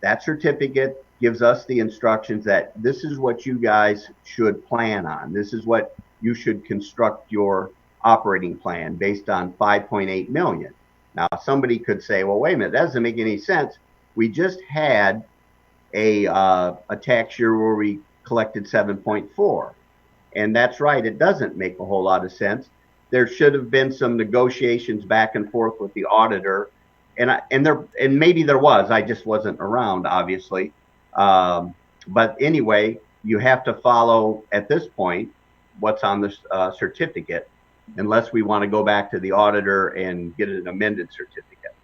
That certificate gives us the instructions that this is what you guys should plan on. This is what you should construct your operating plan based on 5.8 million. Now, somebody could say, well, wait a minute, that doesn't make any sense. We just had a tax year where we collected 7.4. And that's right, it doesn't make a whole lot of sense. There should have been some negotiations back and forth with the auditor and maybe there was, I just wasn't around, obviously. But anyway, you have to follow at this point what's on the certificate, unless we want to go back to the auditor and get an amended certificate.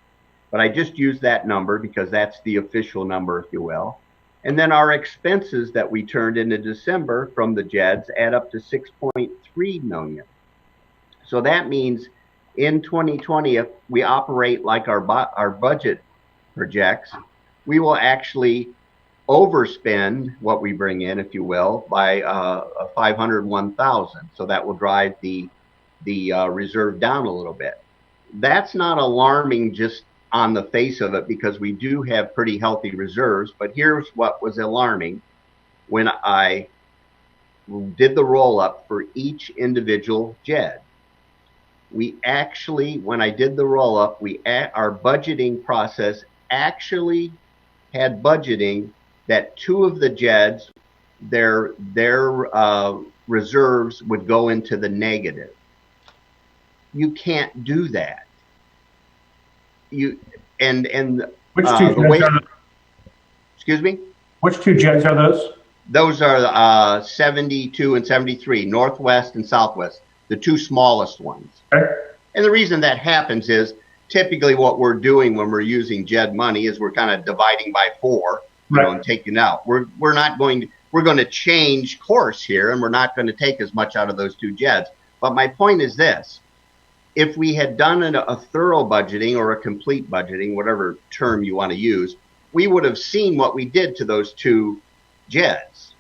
But I just use that number because that's the official number, if you will. And then our expenses that we turned into December from the JEDs add up to 6.3 million. So that means in 2020, if we operate like our budget projects, we will actually overspend what we bring in, if you will, by 501,000. So that will drive the reserve down a little bit. That's not alarming just on the face of it, because we do have pretty healthy reserves. But here's what was alarming. When I did the roll up for each individual JED, we actually, when I did the roll up, our budgeting process actually had budgeting that 2 of the JEDs, their reserves would go into the negative. You can't do that. Which 2 JEDs are excuse me? Which 2 JEDs are those? Those are 72 and 73, Northwest and Southwest, the 2 smallest ones. Okay. And the reason that happens is typically what we're doing when we're using JED money is we're kind of dividing by 4, you know, and taking out. We're going to change course here, and we're not going to take as much out of those 2 JEDs. But my point is this: if we had done a thorough budgeting or a complete budgeting, whatever term you want to use, we would have seen what we did to those 2 JEDs.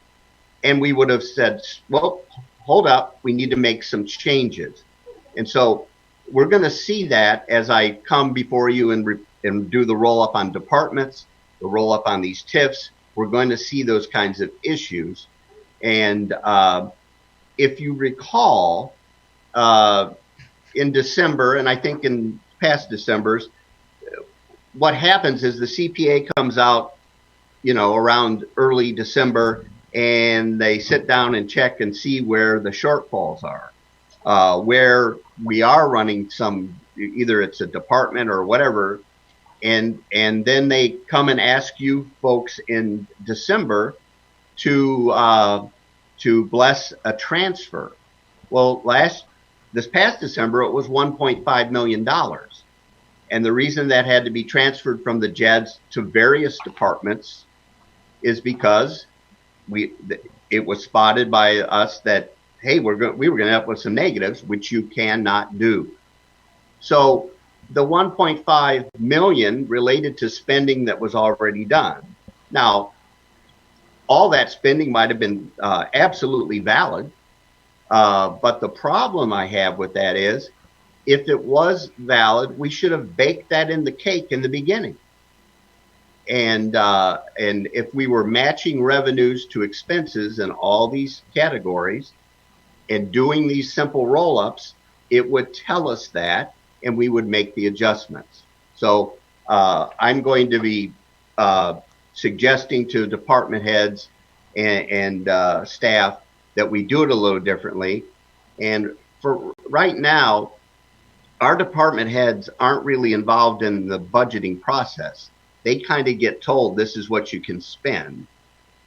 And we would have said, well, hold up, we need to make some changes. And so we're going to see that as I come before you and do the roll up on departments, the roll up on these TIFs. We're going to see those kinds of issues. And if you recall, in December, and I think in past Decembers, what happens is the CPA comes out, you know, around early December, and they sit down and check and see where the shortfalls are, where we are running some, either it's a department or whatever, and then they come and ask you folks in December to bless a transfer. Well, this past December, it was $1.5 million. And the reason that had to be transferred from the JEDs to various departments is because it was spotted by us that, hey, we were going to end up with some negatives, which you cannot do. So the 1.5 million related to spending that was already done. Now, all that spending might have been absolutely valid. But the problem I have with that is, if it was valid, we should have baked that in the cake in the beginning. And if we were matching revenues to expenses in all these categories and doing these simple roll-ups, it would tell us that, and we would make the adjustments. So I'm going to be suggesting to department heads and staff that we do it a little differently. And for right now, our department heads aren't really involved in the budgeting process. They kind of get told this is what you can spend.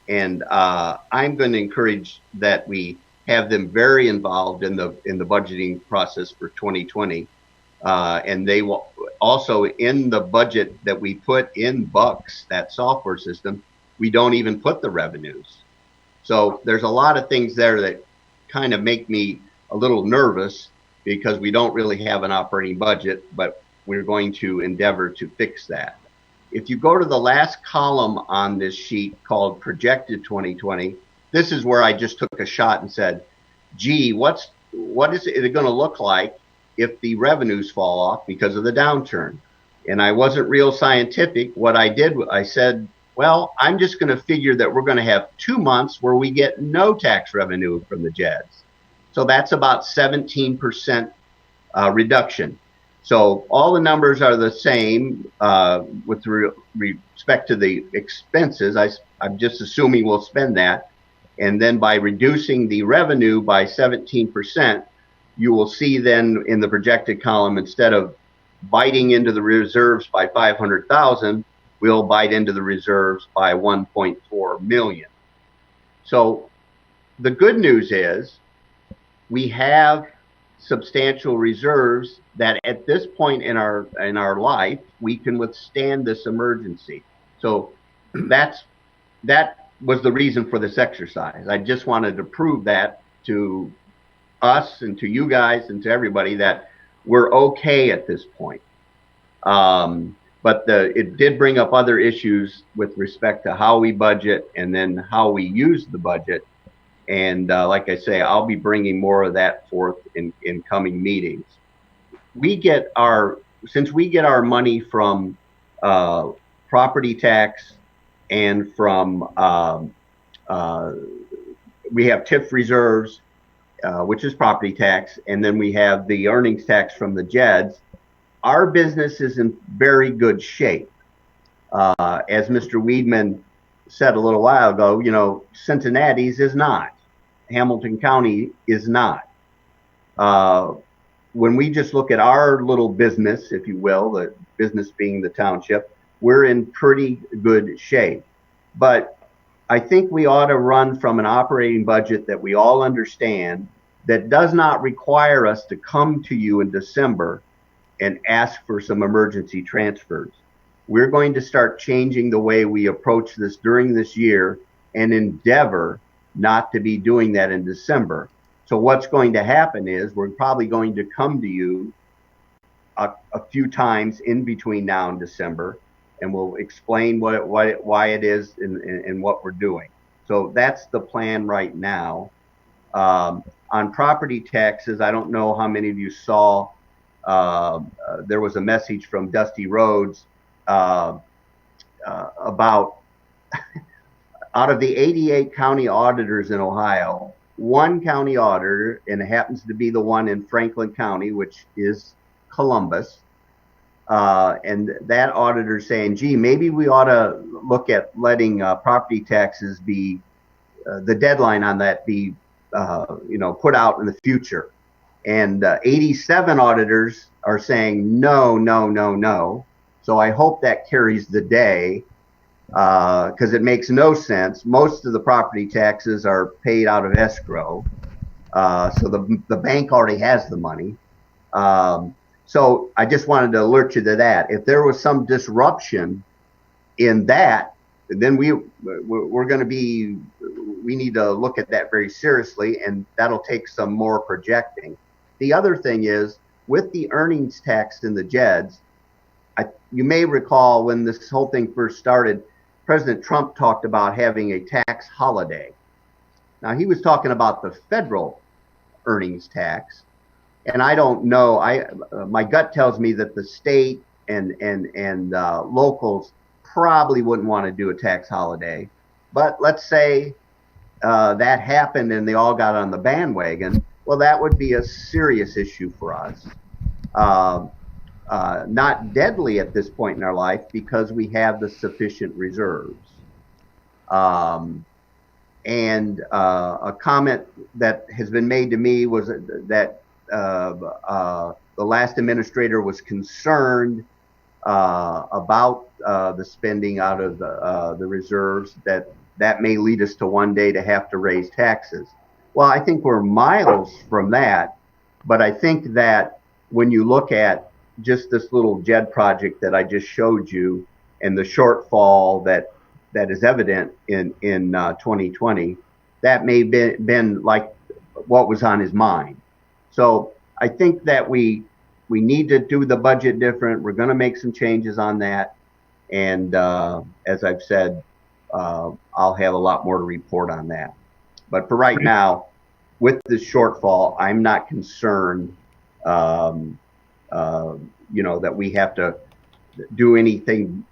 And I'm going to encourage that we have them very involved in the budgeting process for 2020. And they will also, in the budget that we put in Bucks, that software system, we don't even put the revenues. So there's a lot of things there that kind of make me a little nervous, because we don't really have an operating budget, but we're going to endeavor to fix that. If you go to the last column on this sheet called Projected 2020, this is where I just took a shot and said, gee, what is it going to look like if the revenues fall off because of the downturn? And I wasn't real scientific. What I did, I said, well, I'm just going to figure that we're going to have 2 months where we get no tax revenue from the JEDs. So that's about 17% reduction. So all the numbers are the same with respect to the expenses. I'm just assuming we'll spend that. And then by reducing the revenue by 17%, you will see then in the projected column, instead of biting into the reserves by 500,000, we'll bite into the reserves by 1.4 million. So the good news is we have substantial reserves that at this point in our life, we can withstand this emergency. So that was the reason for this exercise. I just wanted to prove that to us and to you guys and to everybody that we're okay at this point. But it did bring up other issues with respect to how we budget and then how we use the budget. And like I say, I'll be bringing more of that forth in coming meetings. Since we get our money from property tax and from we have TIF reserves, which is property tax, and then we have the earnings tax from the JEDs. Our business is in very good shape. As Mr. Weedman said a little while ago, you know, Cincinnati's is not. Hamilton County is not. When we just look at our little business, if you will, the business being the township, we're in pretty good shape. But I think we ought to run from an operating budget that we all understand, that does not require us to come to you in December and ask for some emergency transfers. We're going to start changing the way we approach this during this year and endeavor not to be doing that in December. So what's going to happen is we're probably going to come to you a few times in between now and December, and we'll explain why it is and what we're doing. So that's the plan right now. On property taxes, I don't know how many of you saw, there was a message from Dusty Rhodes about out of the 88 county auditors in Ohio, one county auditor, and it happens to be the one in Franklin County, which is Columbus, and that auditor saying, gee, maybe we ought to look at letting property taxes be, the deadline on that be, put out in the future. And 87 auditors are saying no, no, no, no. So I hope that carries the day, because it makes no sense. Most of the property taxes are paid out of escrow. So the bank already has the money. So I just wanted to alert you to that. If there was some disruption in that, then we need to look at that very seriously, and that'll take some more projecting. The other thing is, with the earnings tax in the JEDs, you may recall when this whole thing first started, President Trump talked about having a tax holiday. Now, he was talking about the federal earnings tax, and I don't know. My gut tells me that the state and locals probably wouldn't want to do a tax holiday. But let's say that happened and they all got on the bandwagon. Well, that would be a serious issue for us. Not deadly at this point in our life because we have the sufficient reserves. And a comment that has been made to me was that the last administrator was concerned about the spending out of the reserves, that may lead us to one day to have to raise taxes. Well, I think we're miles from that, but I think that when you look at just this little JED project that I just showed you and the shortfall that is evident in 2020, that may have been like what was on his mind. So I think that we need to do the budget different. We're going to make some changes on that. And as I've said, I'll have a lot more to report on that. But for right now, with this shortfall, I'm not concerned, that we have to do anything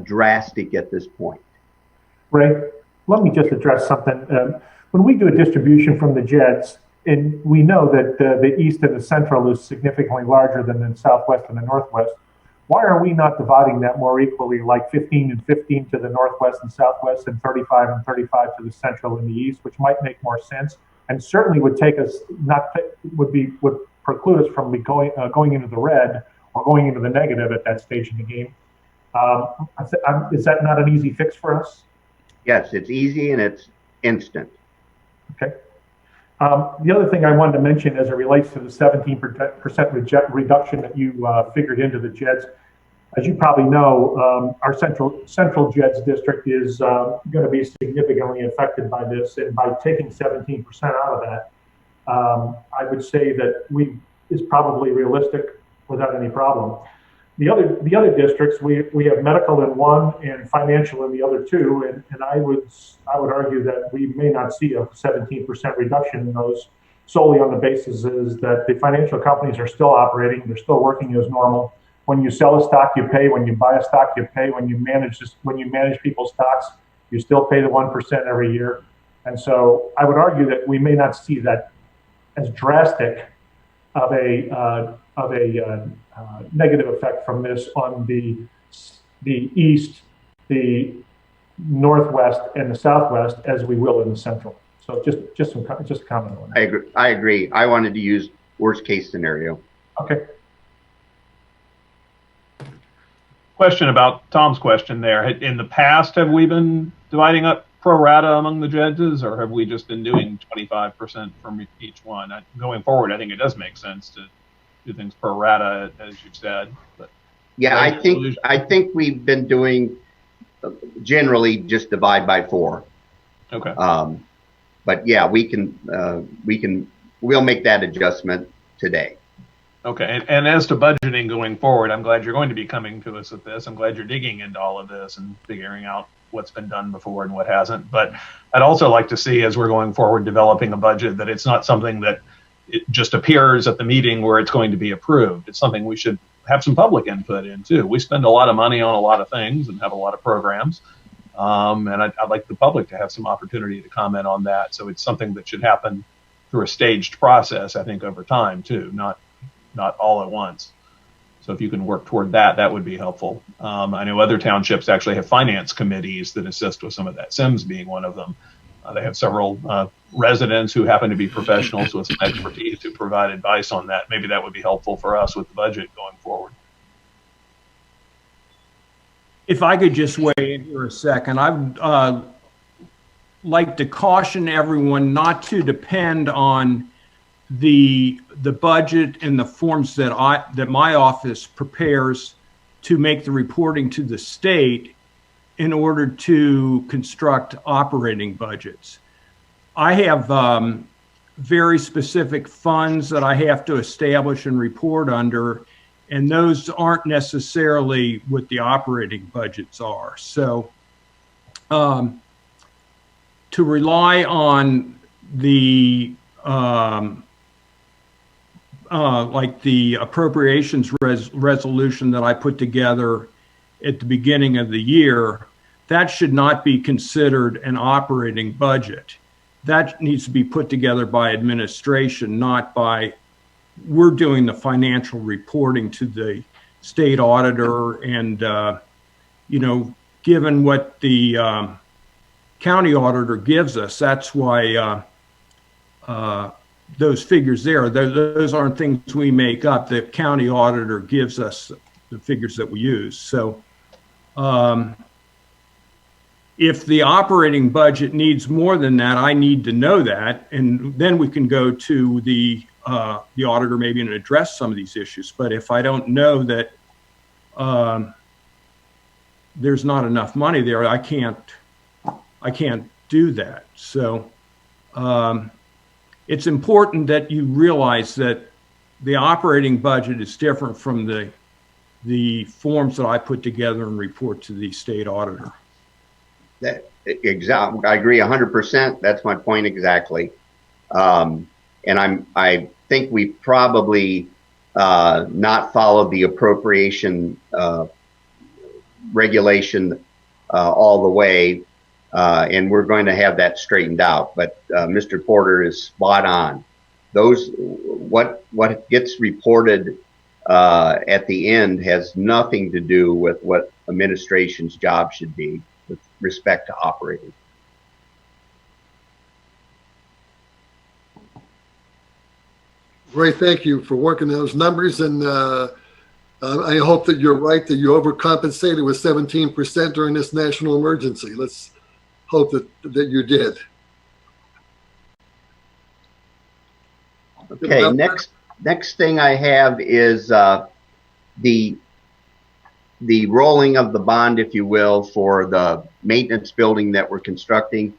drastic at this point. Ray, let me just address something. When we do a distribution from the JEDs, and we know that the East and the Central is significantly larger than the Southwest and the Northwest, why are we not dividing that more equally, like 15 and 15 to the Northwest and Southwest, and 35 and 35 to the Central and the East, which might make more sense, and certainly would take us would preclude us from going into the red or going into the negative at that stage in the game. Is that not an easy fix for us? Yes, it's easy and it's instant. Okay. The other thing I wanted to mention as it relates to the 17% reduction that you figured into the JEDs, as you probably know, our central JEDs district is going to be significantly affected by this, and by taking 17% out of that, I would say that is probably realistic without any problem. The other districts, we have medical in one and financial in the other two, and I would argue that we may not see a 17% reduction in those solely on the basis is that the financial companies are still operating, they're still working as normal. When you sell a stock, you pay. When you buy a stock, you pay. When you manage people's stocks, you still pay the 1% every year. And so I would argue that we may not see that as drastic of a negative effect from this on the east, the northwest, and the southwest as we will in the central. So just a comment on that. I agree. I wanted to use worst case scenario. Okay. Question about Tom's question there. In the past, have we been dividing up pro rata among the judges, or have we just been doing 25% from each one? Going forward, I think it does make sense to do things pro rata, as you said. But yeah, I think we've been doing generally just divide by 4. Okay. But yeah, we'll make that adjustment today. Okay, and as to budgeting going forward, I'm glad you're going to be coming to us with this. I'm glad you're digging into all of this and figuring out what's been done before and what hasn't. But I'd also like to see, as we're going forward, developing a budget, that it's not something that it just appears at the meeting where it's going to be approved. It's something we should have some public input in too. We spend a lot of money on a lot of things and have a lot of programs. And I'd like the public to have some opportunity to comment on that. So it's something that should happen through a staged process, I think, over time too, not all at once. So if you can work toward that, that would be helpful. I know other townships actually have finance committees that assist with some of that, Sims being one of them. They have several residents who happen to be professionals with some expertise who provide advice on that. Maybe that would be helpful for us with the budget going forward. If I could just weigh in here a second, I would like to caution everyone not to depend on the budget and the forms that my office prepares to make the reporting to the state in order to construct operating budgets. I have very specific funds that I have to establish and report under, and those aren't necessarily what the operating budgets are. So to rely on the like the appropriations resolution that I put together at the beginning of the year, that should not be considered an operating budget. That needs to be put together by administration, not by, we're doing the financial reporting to the state auditor. And, you know, given what the county auditor gives us, that's why those figures there, those aren't things we make up. The county auditor gives us the figures that we use. So if the operating budget needs more than that, I need to know that, and then we can go to the auditor maybe and address some of these issues. But if I don't know that there's not enough money there, I can't do that. So it's important that you realize that the operating budget is different from the forms that I put together and report to the state auditor. Exactly. I agree 100%. That's my point exactly. And I think we probably not followed the appropriation regulation all the way, and we're going to have that straightened out. But Mr. Porter is spot on. What gets reported at the end has nothing to do with what administration's job should be with respect to operating. Ray, thank you for working those numbers, and I hope that you're right, that you overcompensated with 17% during this national emergency. Let's hope that you did. Okay, next thing I have is the rolling of the bond, if you will, for the maintenance building that we're constructing.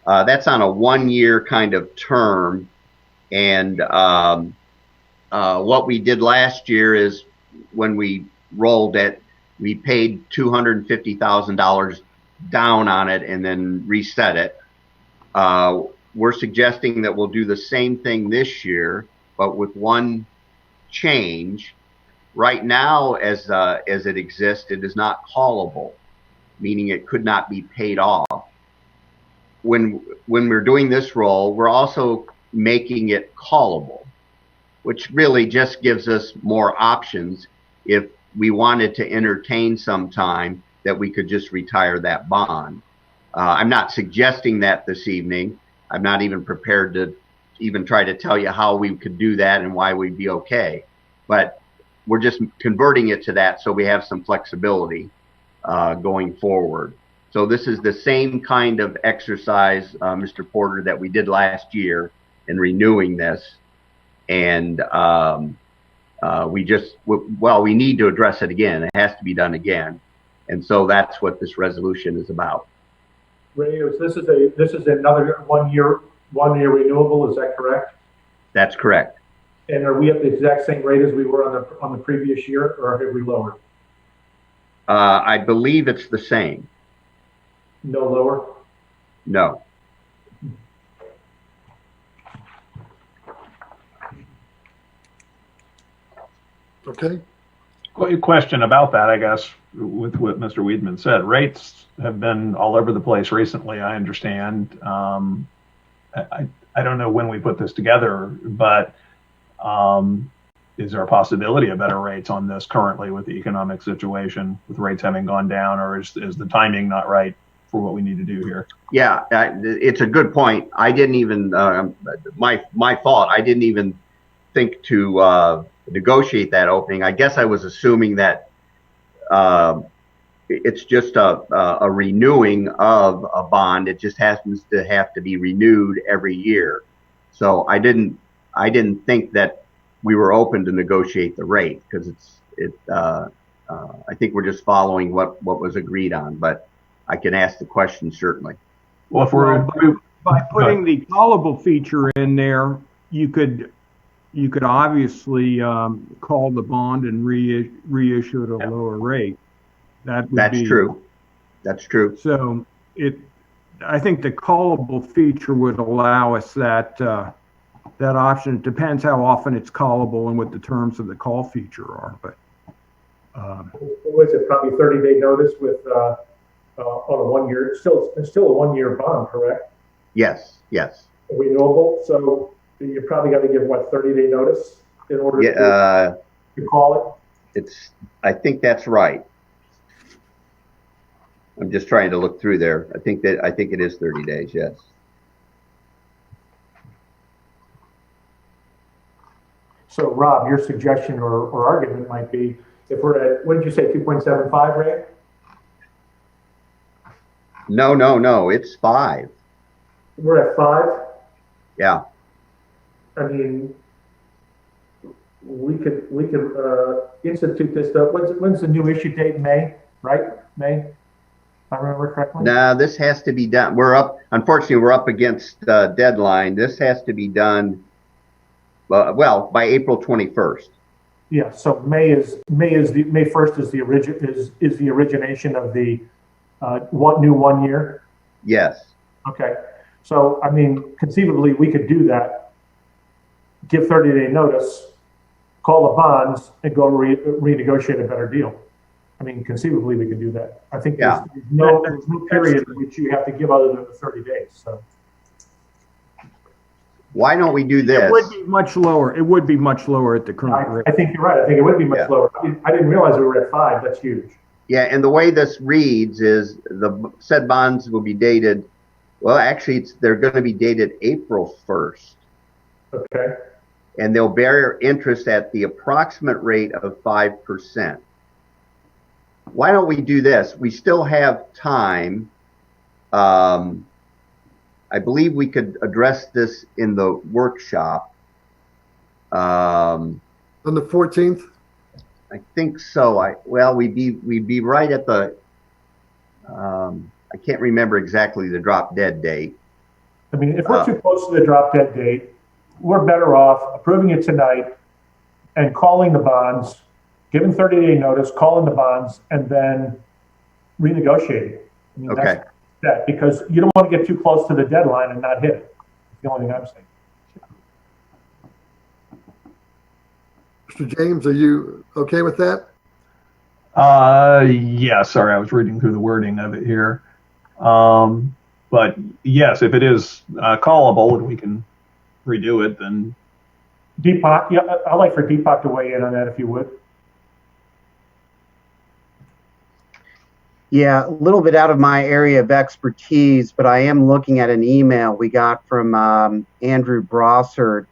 That's on a 1-year kind of term. And what we did last year is when we rolled it, we paid $250,000 down on it and then reset it. We're suggesting that we'll do the same thing this year, but with one change. Right now, as it exists, it is not callable, meaning it could not be paid off. When we're doing this roll, we're also making it callable, which really just gives us more options if we wanted to entertain some time that we could just retire that bond. I'm not suggesting that this evening. I'm not even prepared to even try to tell you how we could do that and why we'd be okay. But we're just converting it to that so we have some flexibility going forward. So this is the same kind of exercise, Mr. Porter, that we did last year in renewing this. And we need to address it again. It has to be done again. And so that's what this resolution is about. Ray, this is another one-year renewable, is that correct? That's correct. And are we at the exact same rate as we were on the previous year, or have we lowered? I believe it's the same. No lower? No. Okay. Question about that, I guess, with what Mr. Weidman said. Rates have been all over the place recently, I understand. I don't know when we put this together, but is there a possibility of better rates on this currently with the economic situation, with rates having gone down, or is the timing not right for what we need to do here? Yeah, it's a good point. I didn't even, my fault, I didn't even think to negotiate that opening. I guess I was assuming that it's just a renewing of a bond. It just happens to have to be renewed every year. So I didn't think that we were open to negotiate the rate, because I think we're just following what was agreed on, but I can ask the question certainly. Well, if by putting the callable feature in there, you could obviously call the bond and reissue at a lower rate. That's true. That's true. So I think the callable feature would allow us that option. It depends how often it's callable and what the terms of the call feature are. But what is it? Probably 30-day notice with on a 1 year. It's still a 1 year bond, correct? Yes. Yes. Renewable. So you probably got to give 30-day notice in order to call it. I think that's right. I'm just trying to look through there. I think it is 30 days. Yes. So Rob, your suggestion or argument might be, if we're at, what did you say, 2.75, Ray? No. It's 5. We're at 5? Yeah. I mean, we could institute this though. When's the new issue date? May, right? May, if I remember correctly. No, this has to be done. Unfortunately, we're up against the deadline. This has to be done, by April 21st. Yeah. So May 1st is the origination of the new 1 year. Yes. Okay. So I mean, conceivably, we could do that. Give 30-day notice, call the bonds, and go renegotiate a better deal. I mean, conceivably, we could do that. I think there's no period in which you have to give other than the 30 days. So why don't we do this? It would be much lower. It would be much lower at the current rate. I think you're right. I think it would be much lower. I didn't realize we were at 5. That's huge. Yeah, and the way this reads is the said bonds will be dated. Well, actually, they're going to be dated April 1st. Okay. and they'll bear interest at the approximate rate of 5%. Why don't we do this? We still have time. I believe we could address this in the workshop. On the 14th? I think so. We'd be right at the, I can't remember exactly the drop dead date. I mean, if we're too close to the drop dead date, we're better off approving it tonight and calling the bonds, giving 30-day notice, calling the bonds, and then renegotiating. I mean, Okay. that's that, because you don't want to get too close to the deadline and not hit it. That's the only thing I'm saying. Mr. James, are you okay with that? Yeah, sorry, I was reading through the wording of it here. But yes, if it is callable and we can redo it, then. Deepak, yeah, I'd like for Deepak to weigh in on that if you would. Yeah, a little bit out of my area of expertise, but I am looking at an email we got from Andrew Brossard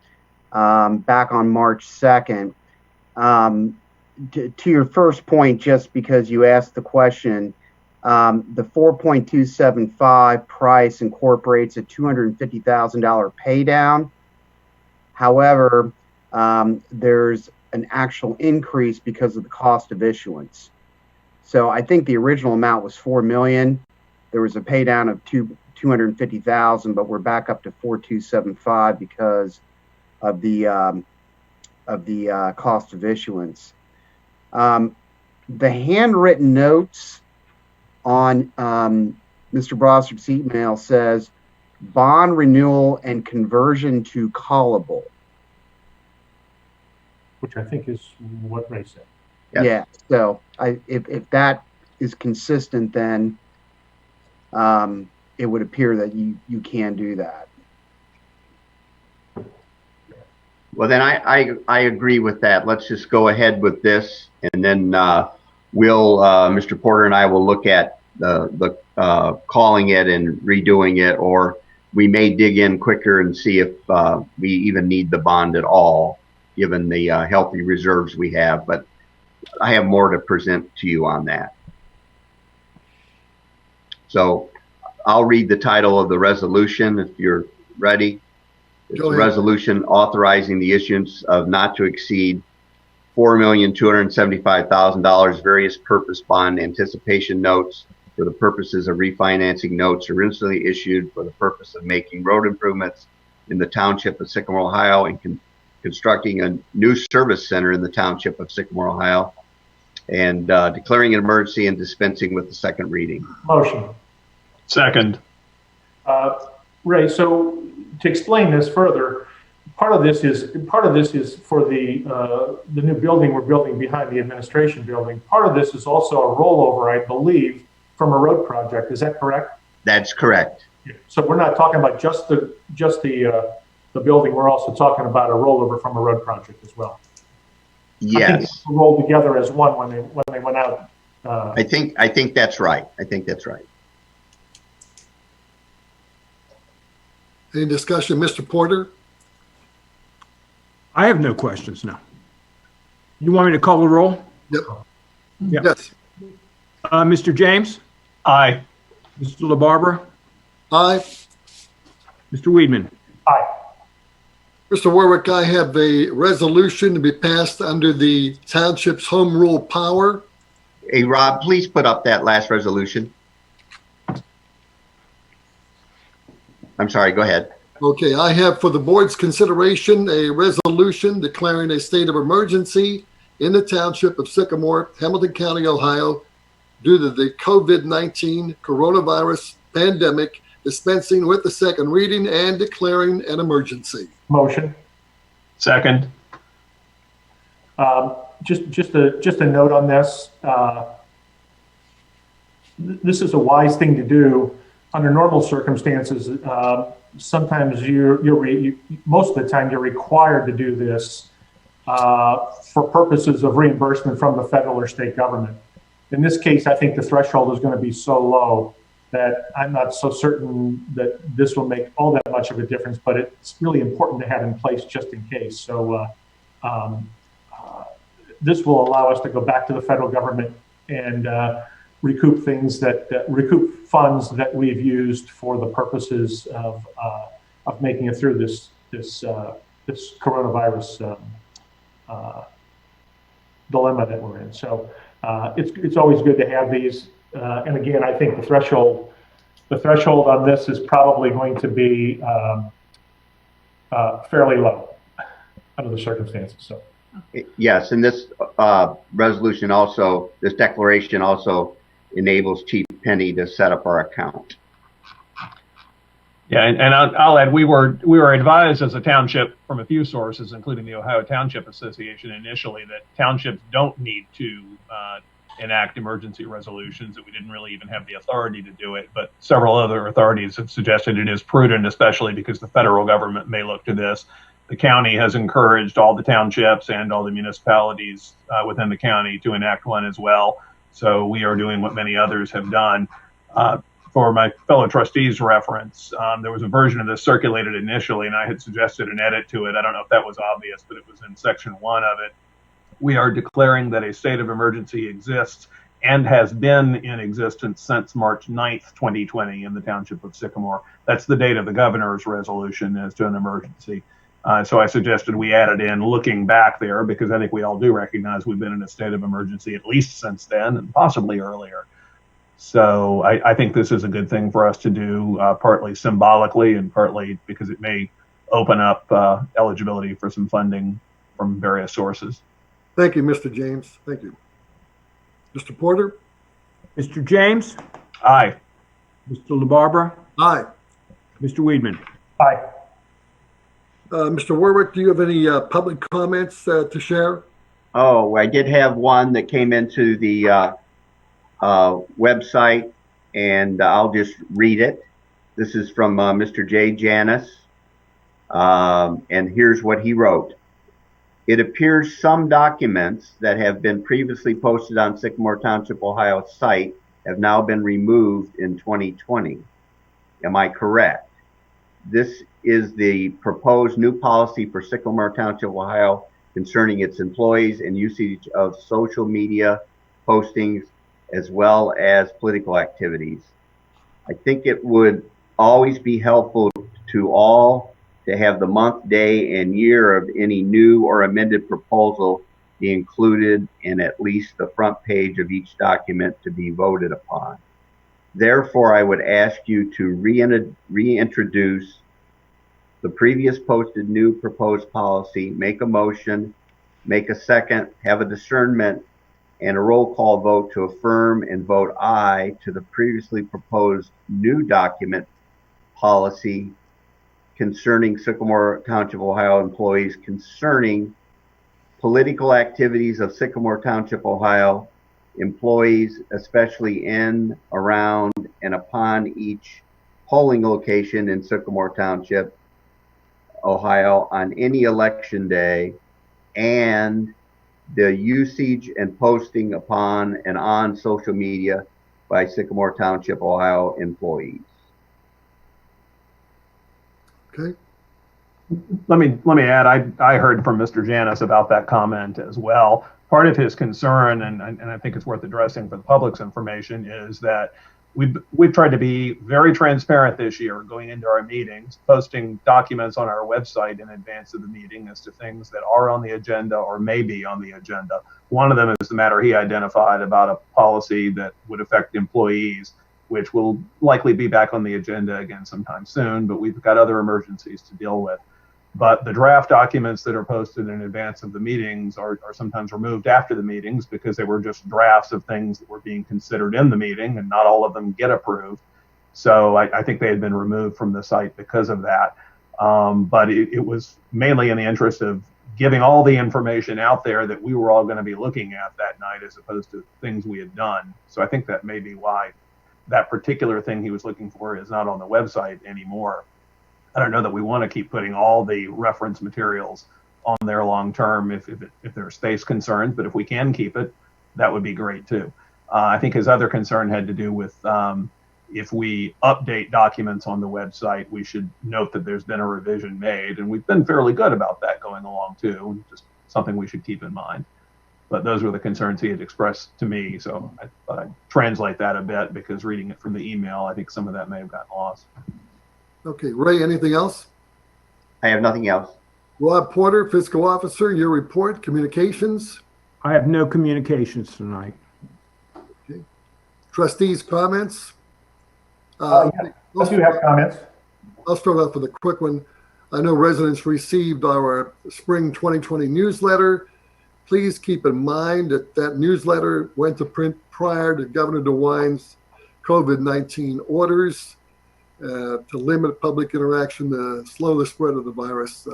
back on March 2nd. To your first point, just because you asked the question, the 4.275 price incorporates a $250,000 pay down. However, there's an actual increase because of the cost of issuance. So I think the original amount was $4 million. There was a pay down of $250,000, but we're back up to 4.275 because of the cost of issuance. The handwritten notes on Mr. Brossard's email says bond renewal and conversion to callable. Which I think is what Ray said. Yes. Yeah. So if that is consistent, then it would appear that you can do that. Well, then I agree with that. Let's just go ahead with this, and then Mr. Porter and I will look at the calling it and redoing it, or we may dig in quicker and see if we even need the bond at all, given the healthy reserves we have. But I have more to present to you on that. So I'll read the title of the resolution if you're ready. It's a resolution authorizing the issuance of not to exceed $4,275,000 various purpose bond anticipation notes for the purposes of refinancing notes originally issued for the purpose of making road improvements in the Township of Sycamore, Ohio, and constructing a new service center in the Township of Sycamore, Ohio, and declaring an emergency and dispensing with the second reading. Motion. Second. Ray, so to explain this further, part of this is for the new building we're building behind the administration building. Part of this is also a rollover, I believe, from a road project. Is that correct? That's correct. So we're not talking about just the building. We're also talking about a rollover from a road project as well. Yes. I think they rolled together as one when they went out. I think that's right. I think that's right. Any discussion, Mr. Porter? I have no questions now. You want me to call the roll? Yep. Yep. Yes. Mr. James? Aye. Mr. LaBarbera? Aye. Mr. Weedman? Aye. Mr. Warwick, I have a resolution to be passed under the Township's home rule power. Hey, Rob, please put up that last resolution. I'm sorry, go ahead. Okay, I have for the board's consideration a resolution declaring a state of emergency in the Township of Sycamore, Hamilton County, Ohio, due to the COVID-19 coronavirus pandemic, dispensing with the second reading and declaring an emergency. Second. Just a note on this. This is a wise thing to do under normal circumstances. Sometimes most of the time you're required to do this for purposes of reimbursement from the federal or state government. In this case, I think the threshold is going to be so low that I'm not so certain that this will make all that much of a difference, but it's really important to have in place just in case. So this will allow us to go back to the federal government and recoup things recoup funds that we've used for the purposes of making it through this coronavirus dilemma that we're in. So it's always good to have these. And again, I think the threshold on this is probably going to be fairly low under the circumstances. So. Yes, and this resolution also, this declaration also enables Chief Penny to set up our account. Yeah, and I'll add, we were advised as a township from a few sources, including the Ohio Township Association initially, that townships don't need to enact emergency resolutions, that we didn't really even have the authority to do it. But several other authorities have suggested it is prudent, especially because the federal government may look to this. The county has encouraged all the townships and all the municipalities within the county to enact one as well. So we are doing what many others have done. For my fellow trustees' reference, there was a version of this circulated initially, and I had suggested an edit to it. I don't know if that was obvious, but it was in section 1 of it. We are declaring that a state of emergency exists and has been in existence since March 9th, 2020 in the township of Sycamore. That's the date of the governor's resolution as to an emergency. So I suggested we added in looking back there, because I think we all do recognize we've been in a state of emergency at least since then and possibly earlier. So I think this is a good thing for us to do, partly symbolically and partly because it may open up eligibility for some funding from various sources. Thank you, Mr. James. Thank you. Mr. Porter? Mr. James? Aye. Mr. LaBarbera? Aye. Mr. Weedman? Aye. Mr. Warwick, do you have any public comments to share? Oh, I did have one that came into the website, and I'll just read it. This is from Mr. J. Janis, and here's what he wrote. It appears some documents that have been previously posted on Sycamore Township, Ohio site have now been removed in 2020. Am I correct? This is the proposed new policy for Sycamore Township, Ohio concerning its employees and usage of social media postings as well as political activities. I think it would always be helpful to all to have the month, day, and year of any new or amended proposal be included in at least the front page of each document to be voted upon. Therefore, I would ask you to reintroduce the previous posted new proposed policy, make a motion, make a second, have a discernment, and a roll call vote to affirm and vote aye to the previously proposed new document policy concerning Sycamore Township, Ohio employees concerning political activities of Sycamore Township, Ohio employees, especially in, around, and upon each polling location in Sycamore Township, Ohio on any election day, and the usage and posting upon and on social media by Sycamore Township, Ohio employees. Okay. Let me add, I heard from Mr. Janis about that comment as well. Part of his concern, and I think it's worth addressing for the public's information, is that we've tried to be very transparent this year going into our meetings, posting documents on our website in advance of the meeting as to things that are on the agenda or may be on the agenda. One of them is the matter he identified about a policy that would affect employees, which will likely be back on the agenda again sometime soon, but we've got other emergencies to deal with. But the draft documents that are posted in advance of the meetings are sometimes removed after the meetings because they were just drafts of things that were being considered in the meeting, and not all of them get approved. So I think they had been removed from the site because of that. But it was mainly in the interest of giving all the information out there that we were all going to be looking at that night, as opposed to things we had done. So I think that may be why that particular thing he was looking for is not on the website anymore. I don't know that we want to keep putting all the reference materials on there long term if there are space concerns, but if we can keep it, that would be great too. I think his other concern had to do with if we update documents on the website, we should note that there's been a revision made, and we've been fairly good about that going along too. Just something we should keep in mind. But those were the concerns he had expressed to me, so I thought I'd translate that a bit, because reading it from the email, I think some of that may have gotten lost. Okay, Ray, anything else? I have nothing else. Rob Porter, Fiscal Officer, your report, communications. I have no communications tonight. Okay. Trustees' comments. I do have comments. I'll start off with a quick one. I know residents received our spring 2020 newsletter. Please keep in mind that that newsletter went to print prior to Governor DeWine's COVID-19 orders to limit public interaction to slow the spread of the virus.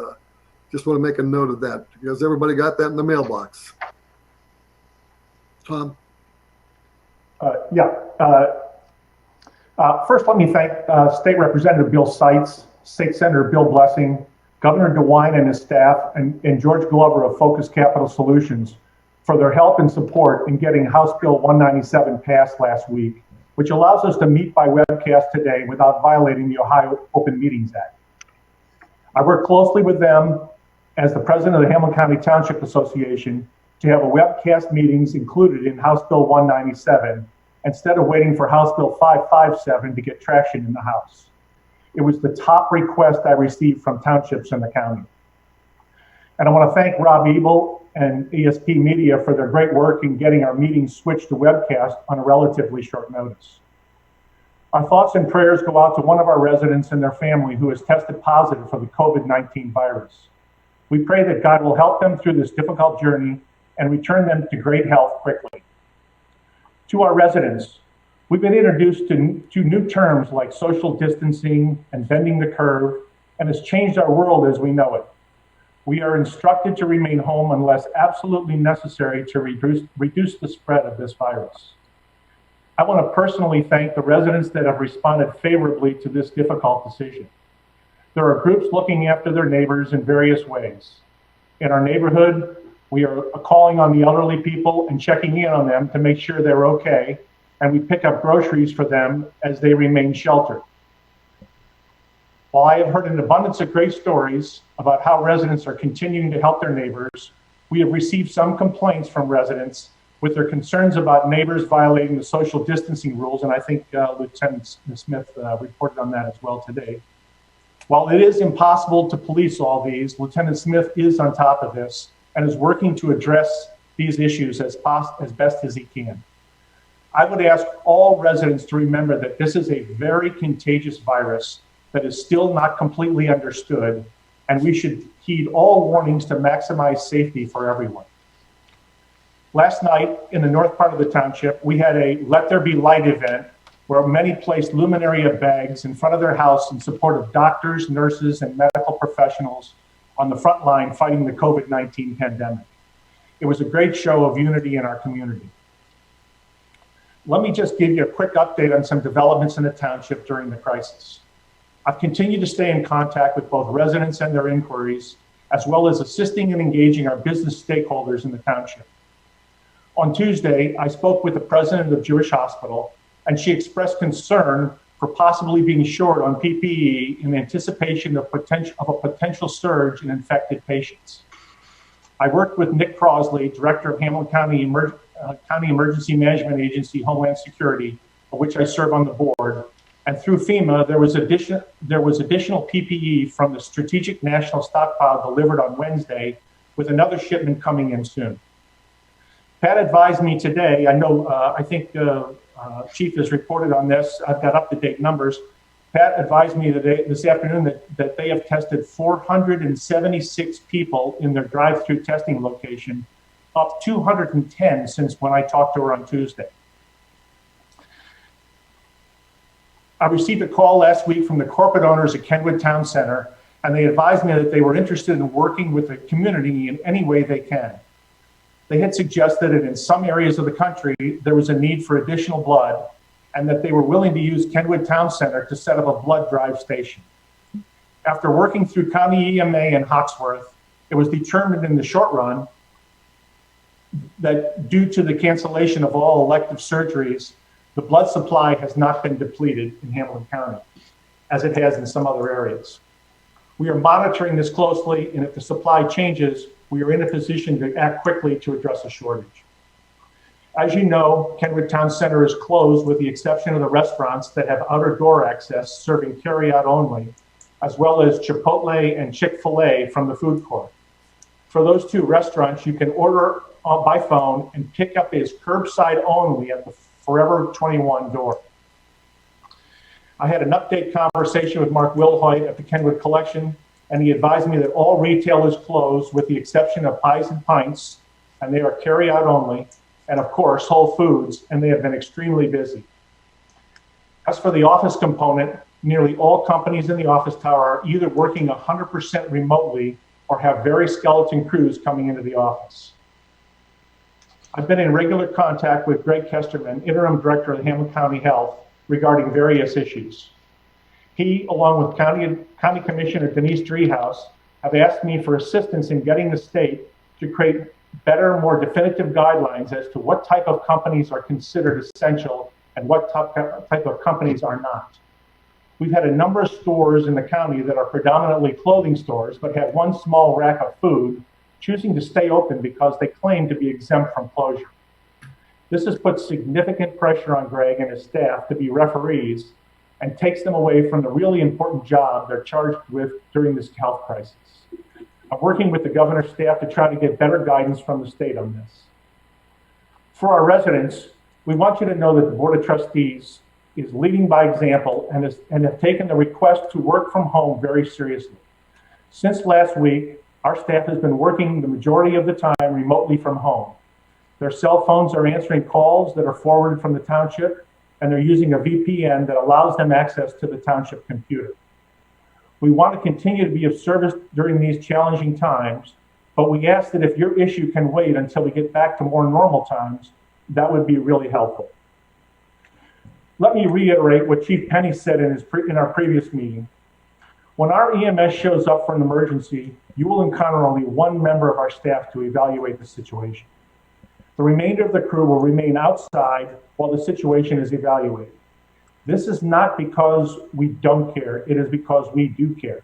Just want to make a note of that, because everybody got that in the mailbox. Tom? First, let me thank State Representative Bill Seitz, State Senator Bill Blessing, Governor DeWine and his staff, and George Glover of Focus Capital Solutions for their help and support in getting House Bill 197 passed last week, which allows us to meet by webcast today without violating the Ohio Open Meetings Act. I work closely with them as the president of the Hamilton County Township Association to have a webcast meetings included in House Bill 197 instead of waiting for House Bill 557 to get traction in the House. It was the top request I received from townships in the county. And I want to thank Rob Ebel and ESP Media for their great work in getting our meetings switched to webcast on a relatively short notice. Our thoughts and prayers go out to one of our residents and their family who has tested positive for the COVID-19 virus. We pray that God will help them through this difficult journey and return them to great health quickly. To our residents, we've been introduced to new terms like social distancing and bending the curve, and it's changed our world as we know it. We are instructed to remain home unless absolutely necessary to reduce the spread of this virus. I want to personally thank the residents that have responded favorably to this difficult decision. There are groups looking after their neighbors in various ways. In our neighborhood, we are calling on the elderly people and checking in on them to make sure they're okay, and we pick up groceries for them as they remain sheltered. While I have heard an abundance of great stories about how residents are continuing to help their neighbors, we have received some complaints from residents with their concerns about neighbors violating the social distancing rules, and I think Lieutenant Smith reported on that as well today. While it is impossible to police all these, Lieutenant Smith is on top of this and is working to address these issues as best as he can. I would ask all residents to remember that this is a very contagious virus that is still not completely understood, and we should heed all warnings to maximize safety for everyone. Last night in the north part of the township, we had a Let There Be Light event where many placed luminaria bags in front of their house in support of doctors, nurses, and medical professionals on the front line fighting the COVID-19 pandemic. It was a great show of unity in our community. Let me just give you a quick update on some developments in the township during the crisis. I've continued to stay in contact with both residents and their inquiries, as well as assisting and engaging our business stakeholders in the township. On Tuesday, I spoke with the president of Jewish Hospital, and she expressed concern for possibly being short on PPE in anticipation of a potential surge in infected patients. I worked with Nick Crosley, director of Hamilton County Emergency Management Agency, Homeland Security, of which I serve on the board. And through FEMA, there was additional PPE from the Strategic National Stockpile delivered on Wednesday, with another shipment coming in soon. Pat advised me today, I think Chief has reported on this, I've got up-to-date numbers. Pat advised me this afternoon that they have tested 476 people in their drive-through testing location, up 210 since when I talked to her on Tuesday. I received a call last week from the corporate owners at Kenwood Town Center, and they advised me that they were interested in working with the community in any way they can. They had suggested that in some areas of the country, there was a need for additional blood, and that they were willing to use Kenwood Town Center to set up a blood drive station. After working through County EMA and Hawksworth, it was determined in the short run that due to the cancellation of all elective surgeries, The blood supply has not been depleted in Hamilton County, as it has in some other areas. We are monitoring this closely, and if the supply changes, we are in a position to act quickly to address a shortage. As you know, Kenwood Town Center is closed with the exception of the restaurants that have outer door access serving carryout only, as well as Chipotle and Chick-fil-A from the food court. For those two restaurants, you can order by phone and pick up is curbside only at the Forever 21 door. I had an update conversation with Mark Wilhoit at the Kenwood Collection, and he advised me that all retail is closed with the exception of Pies and Pints, and they are carry-out only, and of course, Whole Foods, and they have been extremely busy. As for the office component, nearly all companies in the office tower are either working 100% remotely or have very skeleton crews coming into the office. I've been in regular contact with Greg Kesterman, Interim Director of Hamilton County Health, regarding various issues. He, along with County Commissioner Denise Driehaus, have asked me for assistance in getting the state to create better, more definitive guidelines as to what type of companies are considered essential and what type of companies are not. We've had a number of stores in the county that are predominantly clothing stores, but have one small rack of food, choosing to stay open because they claim to be exempt from closure. This has put significant pressure on Greg and his staff to be referees and takes them away from the really important job they're charged with during this health crisis. I'm working with the governor's staff to try to get better guidance from the state on this. For our residents, we want you to know that the Board of Trustees is leading by example and have taken the request to work from home very seriously. Since last week, our staff has been working the majority of the time remotely from home. Their cell phones are answering calls that are forwarded from the township, and they're using a VPN that allows them access to the township computer. We want to continue to be of service during these challenging times, but we ask that if your issue can wait until we get back to more normal times, that would be really helpful. Let me reiterate what Chief Penny said in our previous meeting. When our EMS shows up for an emergency, you will encounter only one member of our staff to evaluate the situation. The remainder of the crew will remain outside while the situation is evaluated. This is not because we don't care, it is because we do care.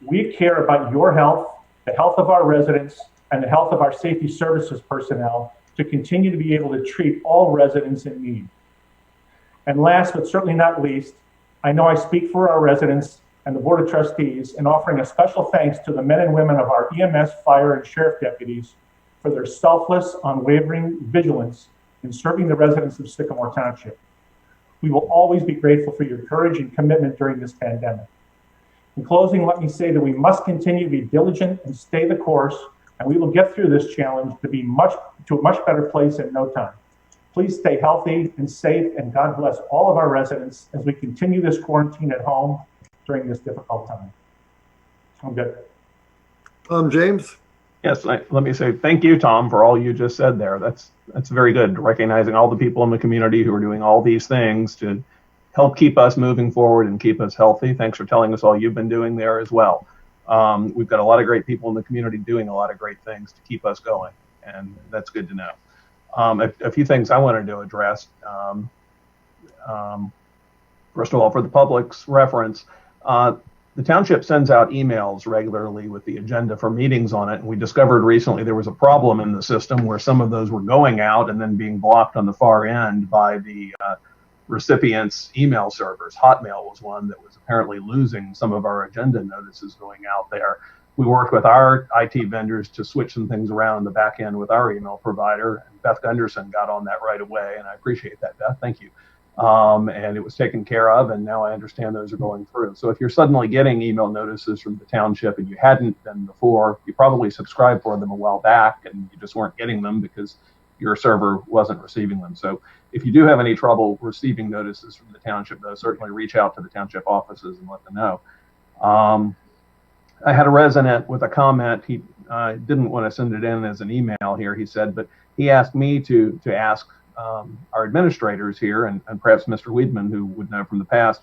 We care about your health, the health of our residents, and the health of our safety services personnel to continue to be able to treat all residents in need. And last but certainly not least, I know I speak for our residents and the Board of Trustees in offering a special thanks to the men and women of our EMS, fire, and sheriff deputies for their selfless, unwavering vigilance in serving the residents of Sycamore Township. We will always be grateful for your courage and commitment during this pandemic. In closing, let me say that we must continue to be diligent and stay the course, and we will get through this challenge to a much better place in no time. Please stay healthy and safe, and God bless all of our residents as we continue this quarantine at home during this difficult time. I'm good. James? Yes, let me say thank you, Tom, for all you just said there. That's very good, recognizing all the people in the community who are doing all these things to help keep us moving forward and keep us healthy. Thanks for telling us all you've been doing there as well. We've got a lot of great people in the community doing a lot of great things to keep us going, and that's good to know. A few things I wanted to address. First of all, for the public's reference, the township sends out emails regularly with the agenda for meetings on it, and we discovered recently there was a problem in the system where some of those were going out and then being blocked on the far end by the recipients' email servers. Hotmail was one that was apparently losing some of our agenda notices going out there. We worked with our IT vendors to switch some things around in the back end with our email provider, and Beth Gunderson got on that right away, and I appreciate that, Beth. Thank you. And it was taken care of, and now I understand those are going through. So if you're suddenly getting email notices from the township and you hadn't been before, you probably subscribed for them a while back and you just weren't getting them because your server wasn't receiving them. So if you do have any trouble receiving notices from the township, though, certainly reach out to the township offices and let them know. I had a resident with a comment. He didn't want to send it in as an email here, he said, but he asked me to ask our administrators here, and perhaps Mr. Weidman, who would know from the past,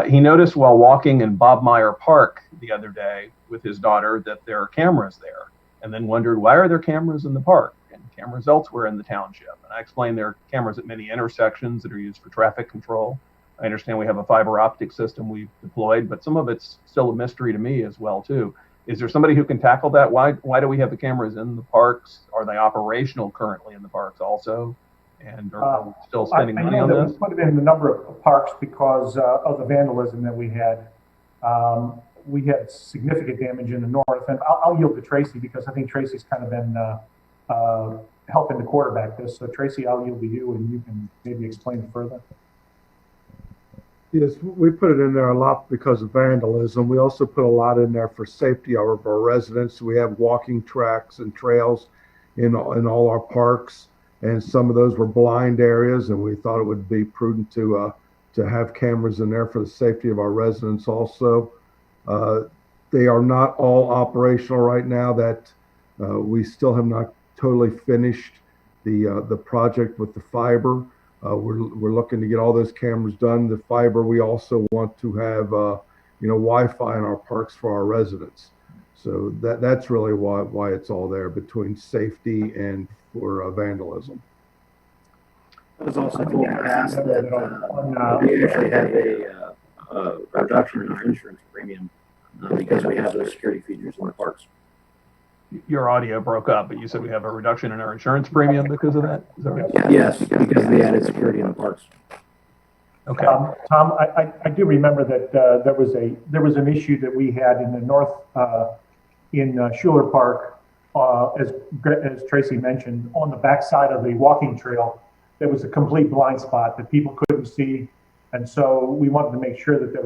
he noticed while walking in Bob Meyer Park the other day with his daughter that there are cameras there, and then wondered, why are there cameras in the park? and cameras elsewhere in the township. And I explained there are cameras at many intersections that are used for traffic control. I understand we have a fiber optic system we've deployed, but some of it's still a mystery to me as well too. Is there somebody who can tackle that? Why do we have the cameras in the parks? Are they operational currently in the parks also? And are we still spending money on this? We put it in a number of parks because of the vandalism that we had. We had significant damage in the north, and I'll yield to Tracy because I think Tracy's kind of been helping to quarterback this. So Tracy, I'll yield to you, and you can maybe explain it further. Yes, we put it in there a lot because of vandalism. We also put a lot in there for safety of our residents. We have walking tracks and trails in all our parks, and some of those were blind areas, and we thought it would be prudent to have cameras in there for the safety of our residents also. They are not all operational right now. That we still have not totally finished the project with the fiber. We're looking to get all those cameras done. The fiber, we also want to have Wi-Fi in our parks for our residents. So that's really why it's all there, between safety and for vandalism. I was also told in the past that we actually have a reduction in our insurance premium because we have those security features in the parks. Your audio broke up, but you said we have a reduction in our insurance premium because of that? Is that right? Yes, because of the added security in the parks. Okay. Tom, I do remember that there was an issue that we had in the north in Schuler Park, as Tracy mentioned, on the backside of the walking trail. There was a complete blind spot that people couldn't see, and so we wanted to make sure that there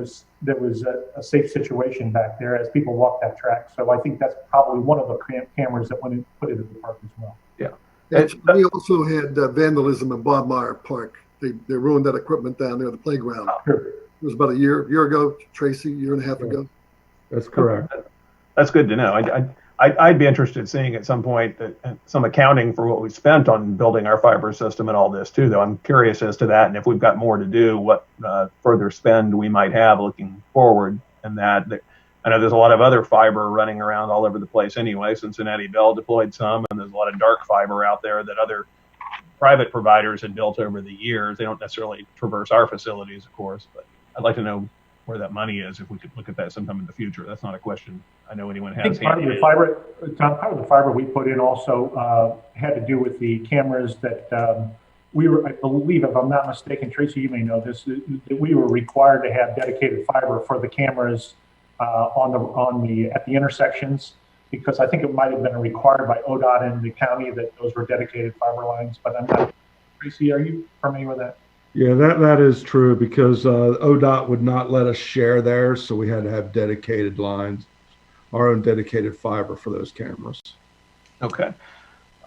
was a safe situation back there as people walked that track. So I think that's probably one of the cameras that went and put it in the park as well. Yeah. And we also had vandalism in Bob Meyer Park. They ruined that equipment down there at the playground. Sure. It was about a year ago, Tracy, year and a half ago. That's correct. That's good to know. I'd be interested in seeing at some point that some accounting for what we spent on building our fiber system and all this too, though. I'm curious as to that, and if we've got more to do, what further spend we might have looking forward. And that I know there's a lot of other fiber running around all over the place anyway. Cincinnati Bell deployed some, and there's a lot of dark fiber out there that other private providers had built over the years. They don't necessarily traverse our facilities, of course, but I'd like to know where that money is, if we could look at that sometime in the future. That's not a question I know anyone has. Part of the fiber, Tom, part of the fiber we put in also had to do with the cameras that we were, I believe, if I'm not mistaken, Tracy, you may know this, that we were required to have dedicated fiber for the cameras at the intersections, because I think it might have been required by ODOT in the county that those were dedicated fiber lines. But I'm not. Tracy, are you familiar with that? Yeah, that is true, because ODOT would not let us share theirs, so we had to have dedicated lines, our own dedicated fiber for those cameras. Okay.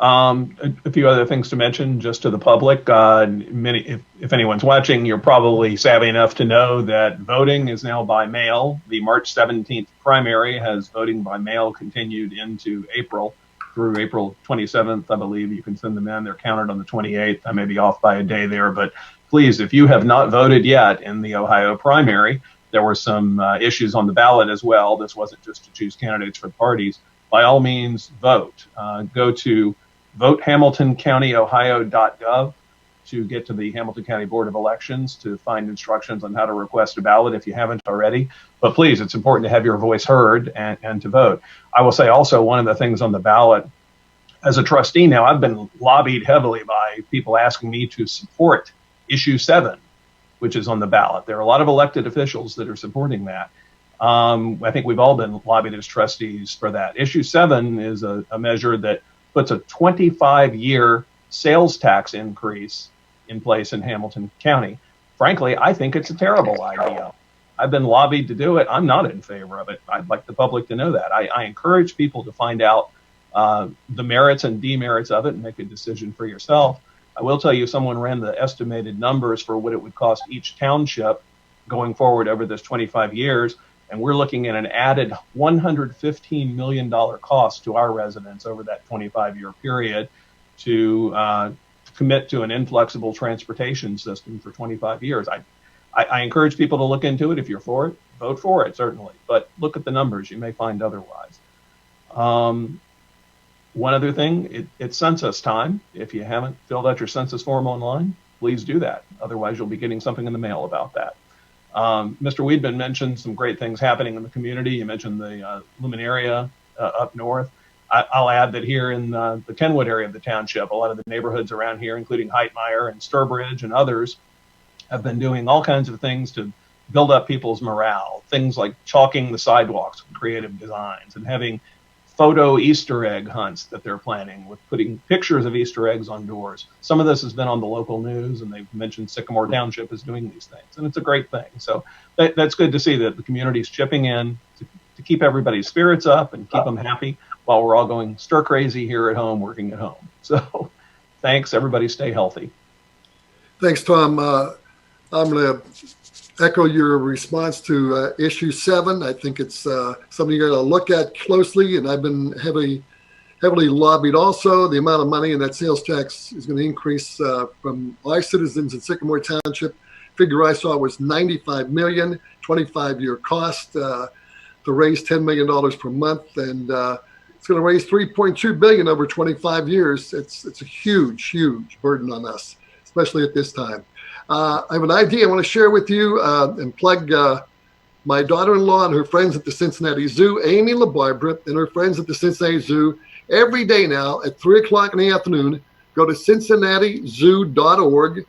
A few other things to mention just to the public. If anyone's watching, you're probably savvy enough to know that voting is now by mail. The March 17th primary has voting by mail continued into April through April 27th, I believe. You can send them in. They're counted on the 28th. I may be off by a day there, but please, if you have not voted yet in the Ohio primary, there were some issues on the ballot as well. This wasn't just to choose candidates for the parties. By all means, vote. Go to votehamiltoncountyohio.gov to get to the Hamilton County Board of Elections to find instructions on how to request a ballot if you haven't already. But please, it's important to have your voice heard and to vote. I will say also, one of the things on the ballot, as a trustee now, I've been lobbied heavily by people asking me to support Issue 7, which is on the ballot. There are a lot of elected officials that are supporting that. I think we've all been lobbied as trustees for that. Issue 7 is a measure that puts a 25-year sales tax increase in place in Hamilton County. Frankly, I think it's a terrible idea. I've been lobbied to do it. I'm not in favor of it. I'd like the public to know that. I encourage people to find out the merits and demerits of it and make a decision for yourself. I will tell you, someone ran the estimated numbers for what it would cost each township going forward over this 25 years, and we're looking at an added $115 million cost to our residents over that 25-year period to commit to an inflexible transportation system for 25 years. I encourage people to look into it. If you're for it, vote for it, certainly. But look at the numbers. You may find otherwise. One other thing, it's census time. If you haven't filled out your census form online, please do that. Otherwise, you'll be getting something in the mail about that. Mr. Weedman mentioned some great things happening in the community. You mentioned the Luminaria up north. I'll add that here in the Kenwood area of the township, a lot of the neighborhoods around here, including Heightmeyer and Sturbridge and others, have been doing all kinds of things to build up people's morale. Things like chalking the sidewalks with creative designs and having photo Easter egg hunts that they're planning with putting pictures of Easter eggs on doors. Some of this has been on the local news, and they've mentioned Sycamore Township is doing these things, and it's a great thing. So that's good to see that the community's chipping in to keep everybody's spirits up and keep them happy while we're all going stir crazy here at home, working at home. So thanks, everybody stay healthy. Thanks, Tom. I'm going to echo your response to issue 7. I think it's something you're going to look at closely, and I've been heavily lobbied also. The amount of money in that sales tax is going to increase from our citizens in Sycamore Township. Figure I saw was $95 million, 25-year cost to raise $10 million per month, and it's going to raise $3.2 billion over 25 years. It's a huge burden on us, especially at this time. I have an idea I want to share with you and plug my daughter-in-law and her friends at the Cincinnati Zoo, Amy LaBarbera, and her friends at the Cincinnati Zoo. Every day now at 3 o'clock in the afternoon, go to cincinnatizoo.org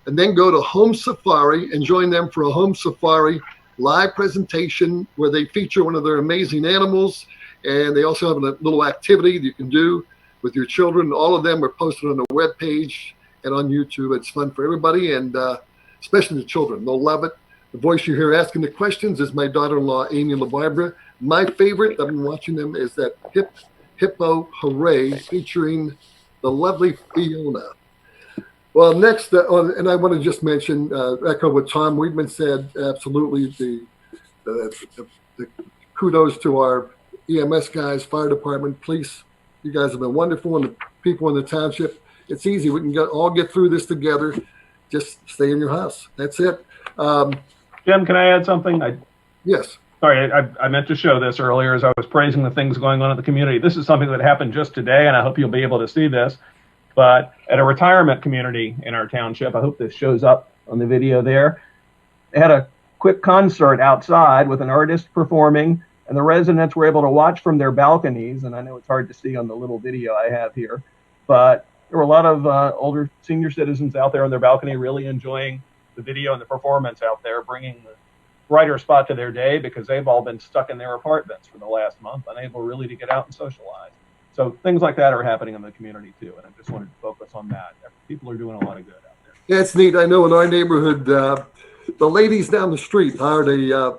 and then go to Home Safari and join them for a Home Safari live presentation where they feature one of their amazing animals. And they also have a little activity that you can do with your children. All of them are posted on the webpage and on YouTube. It's fun for everybody, and especially the children. They'll love it. The voice you hear asking the questions is my daughter-in-law, Amy LaBarbera. My favorite, I've been watching them, is that Hippo Hooray featuring the lovely Fiona. Well, next, and I want to just mention, echo what Tom Weedman said, absolutely the kudos to our EMS guys, fire department, police. You guys have been wonderful, and the people in the township. It's easy. We can all get through this together. Just stay in your house. That's it. Jim, can I add something? Yes. Sorry, I meant to show this earlier as I was praising the things going on in the community. This is something that happened just today, and I hope you'll be able to see this. But at a retirement community in our township, I hope this shows up on the video there, they had a quick concert outside with an artist performing, and the residents were able to watch from their balconies. And I know it's hard to see on the little video I have here, but there were a lot of older senior citizens out there on their balcony really enjoying the video and the performance out there, bringing the brighter spot to their day because they've all been stuck in their apartments for the last month, unable really to get out and socialize. So things like that are happening in the community too, and I just wanted to focus on that. People are doing a lot of good out there. Yeah, it's neat. I know in our neighborhood, the ladies down the street hired a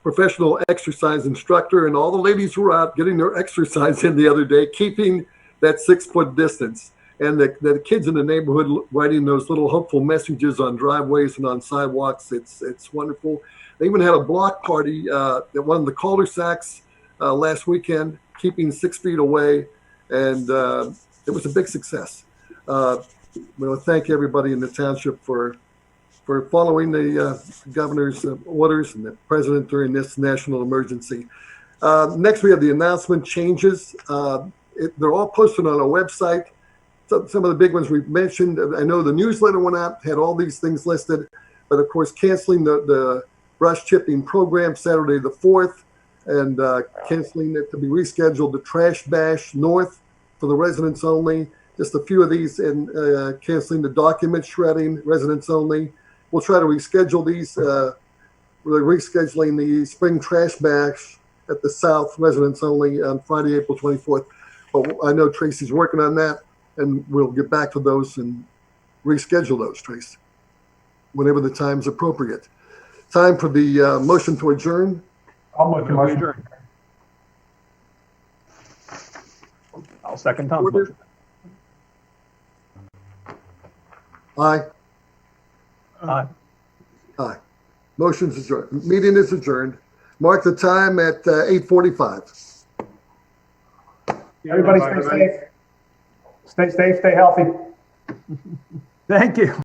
professional exercise instructor, and all the ladies were out getting their exercise in the other day, keeping that 6-foot distance. And the kids in the neighborhood writing those little hopeful messages on driveways and on sidewalks. It's wonderful. They even had a block party at one of the cul-de-sacs last weekend, keeping 6 feet away, and it was a big success. We want to thank everybody in the township for following the governor's orders and the president during this national emergency. Next, we have the announcement changes. They're all posted on our website. Some of the big ones we've mentioned. I know the newsletter went out, had all these things listed, but of course, canceling the brush chipping program Saturday the 4th, and canceling it to be rescheduled the Trash Bash North for the residents only. Just a few of these, and canceling the document shredding, residents only. We'll try to reschedule these. We're rescheduling the Spring Trash Bash at the South, residents only, on Friday, April 24th. But I know Tracy's working on that, and we'll get back to those and reschedule those, Tracy, whenever the time's appropriate. Time for the motion to adjourn. I'll make a motion. I'll second Tom's motion. Aye. Aye. Aye. Motion's adjourned. Meeting is adjourned. Mark the time at 8:45. Everybody stay safe. Stay safe, stay healthy. Thank you.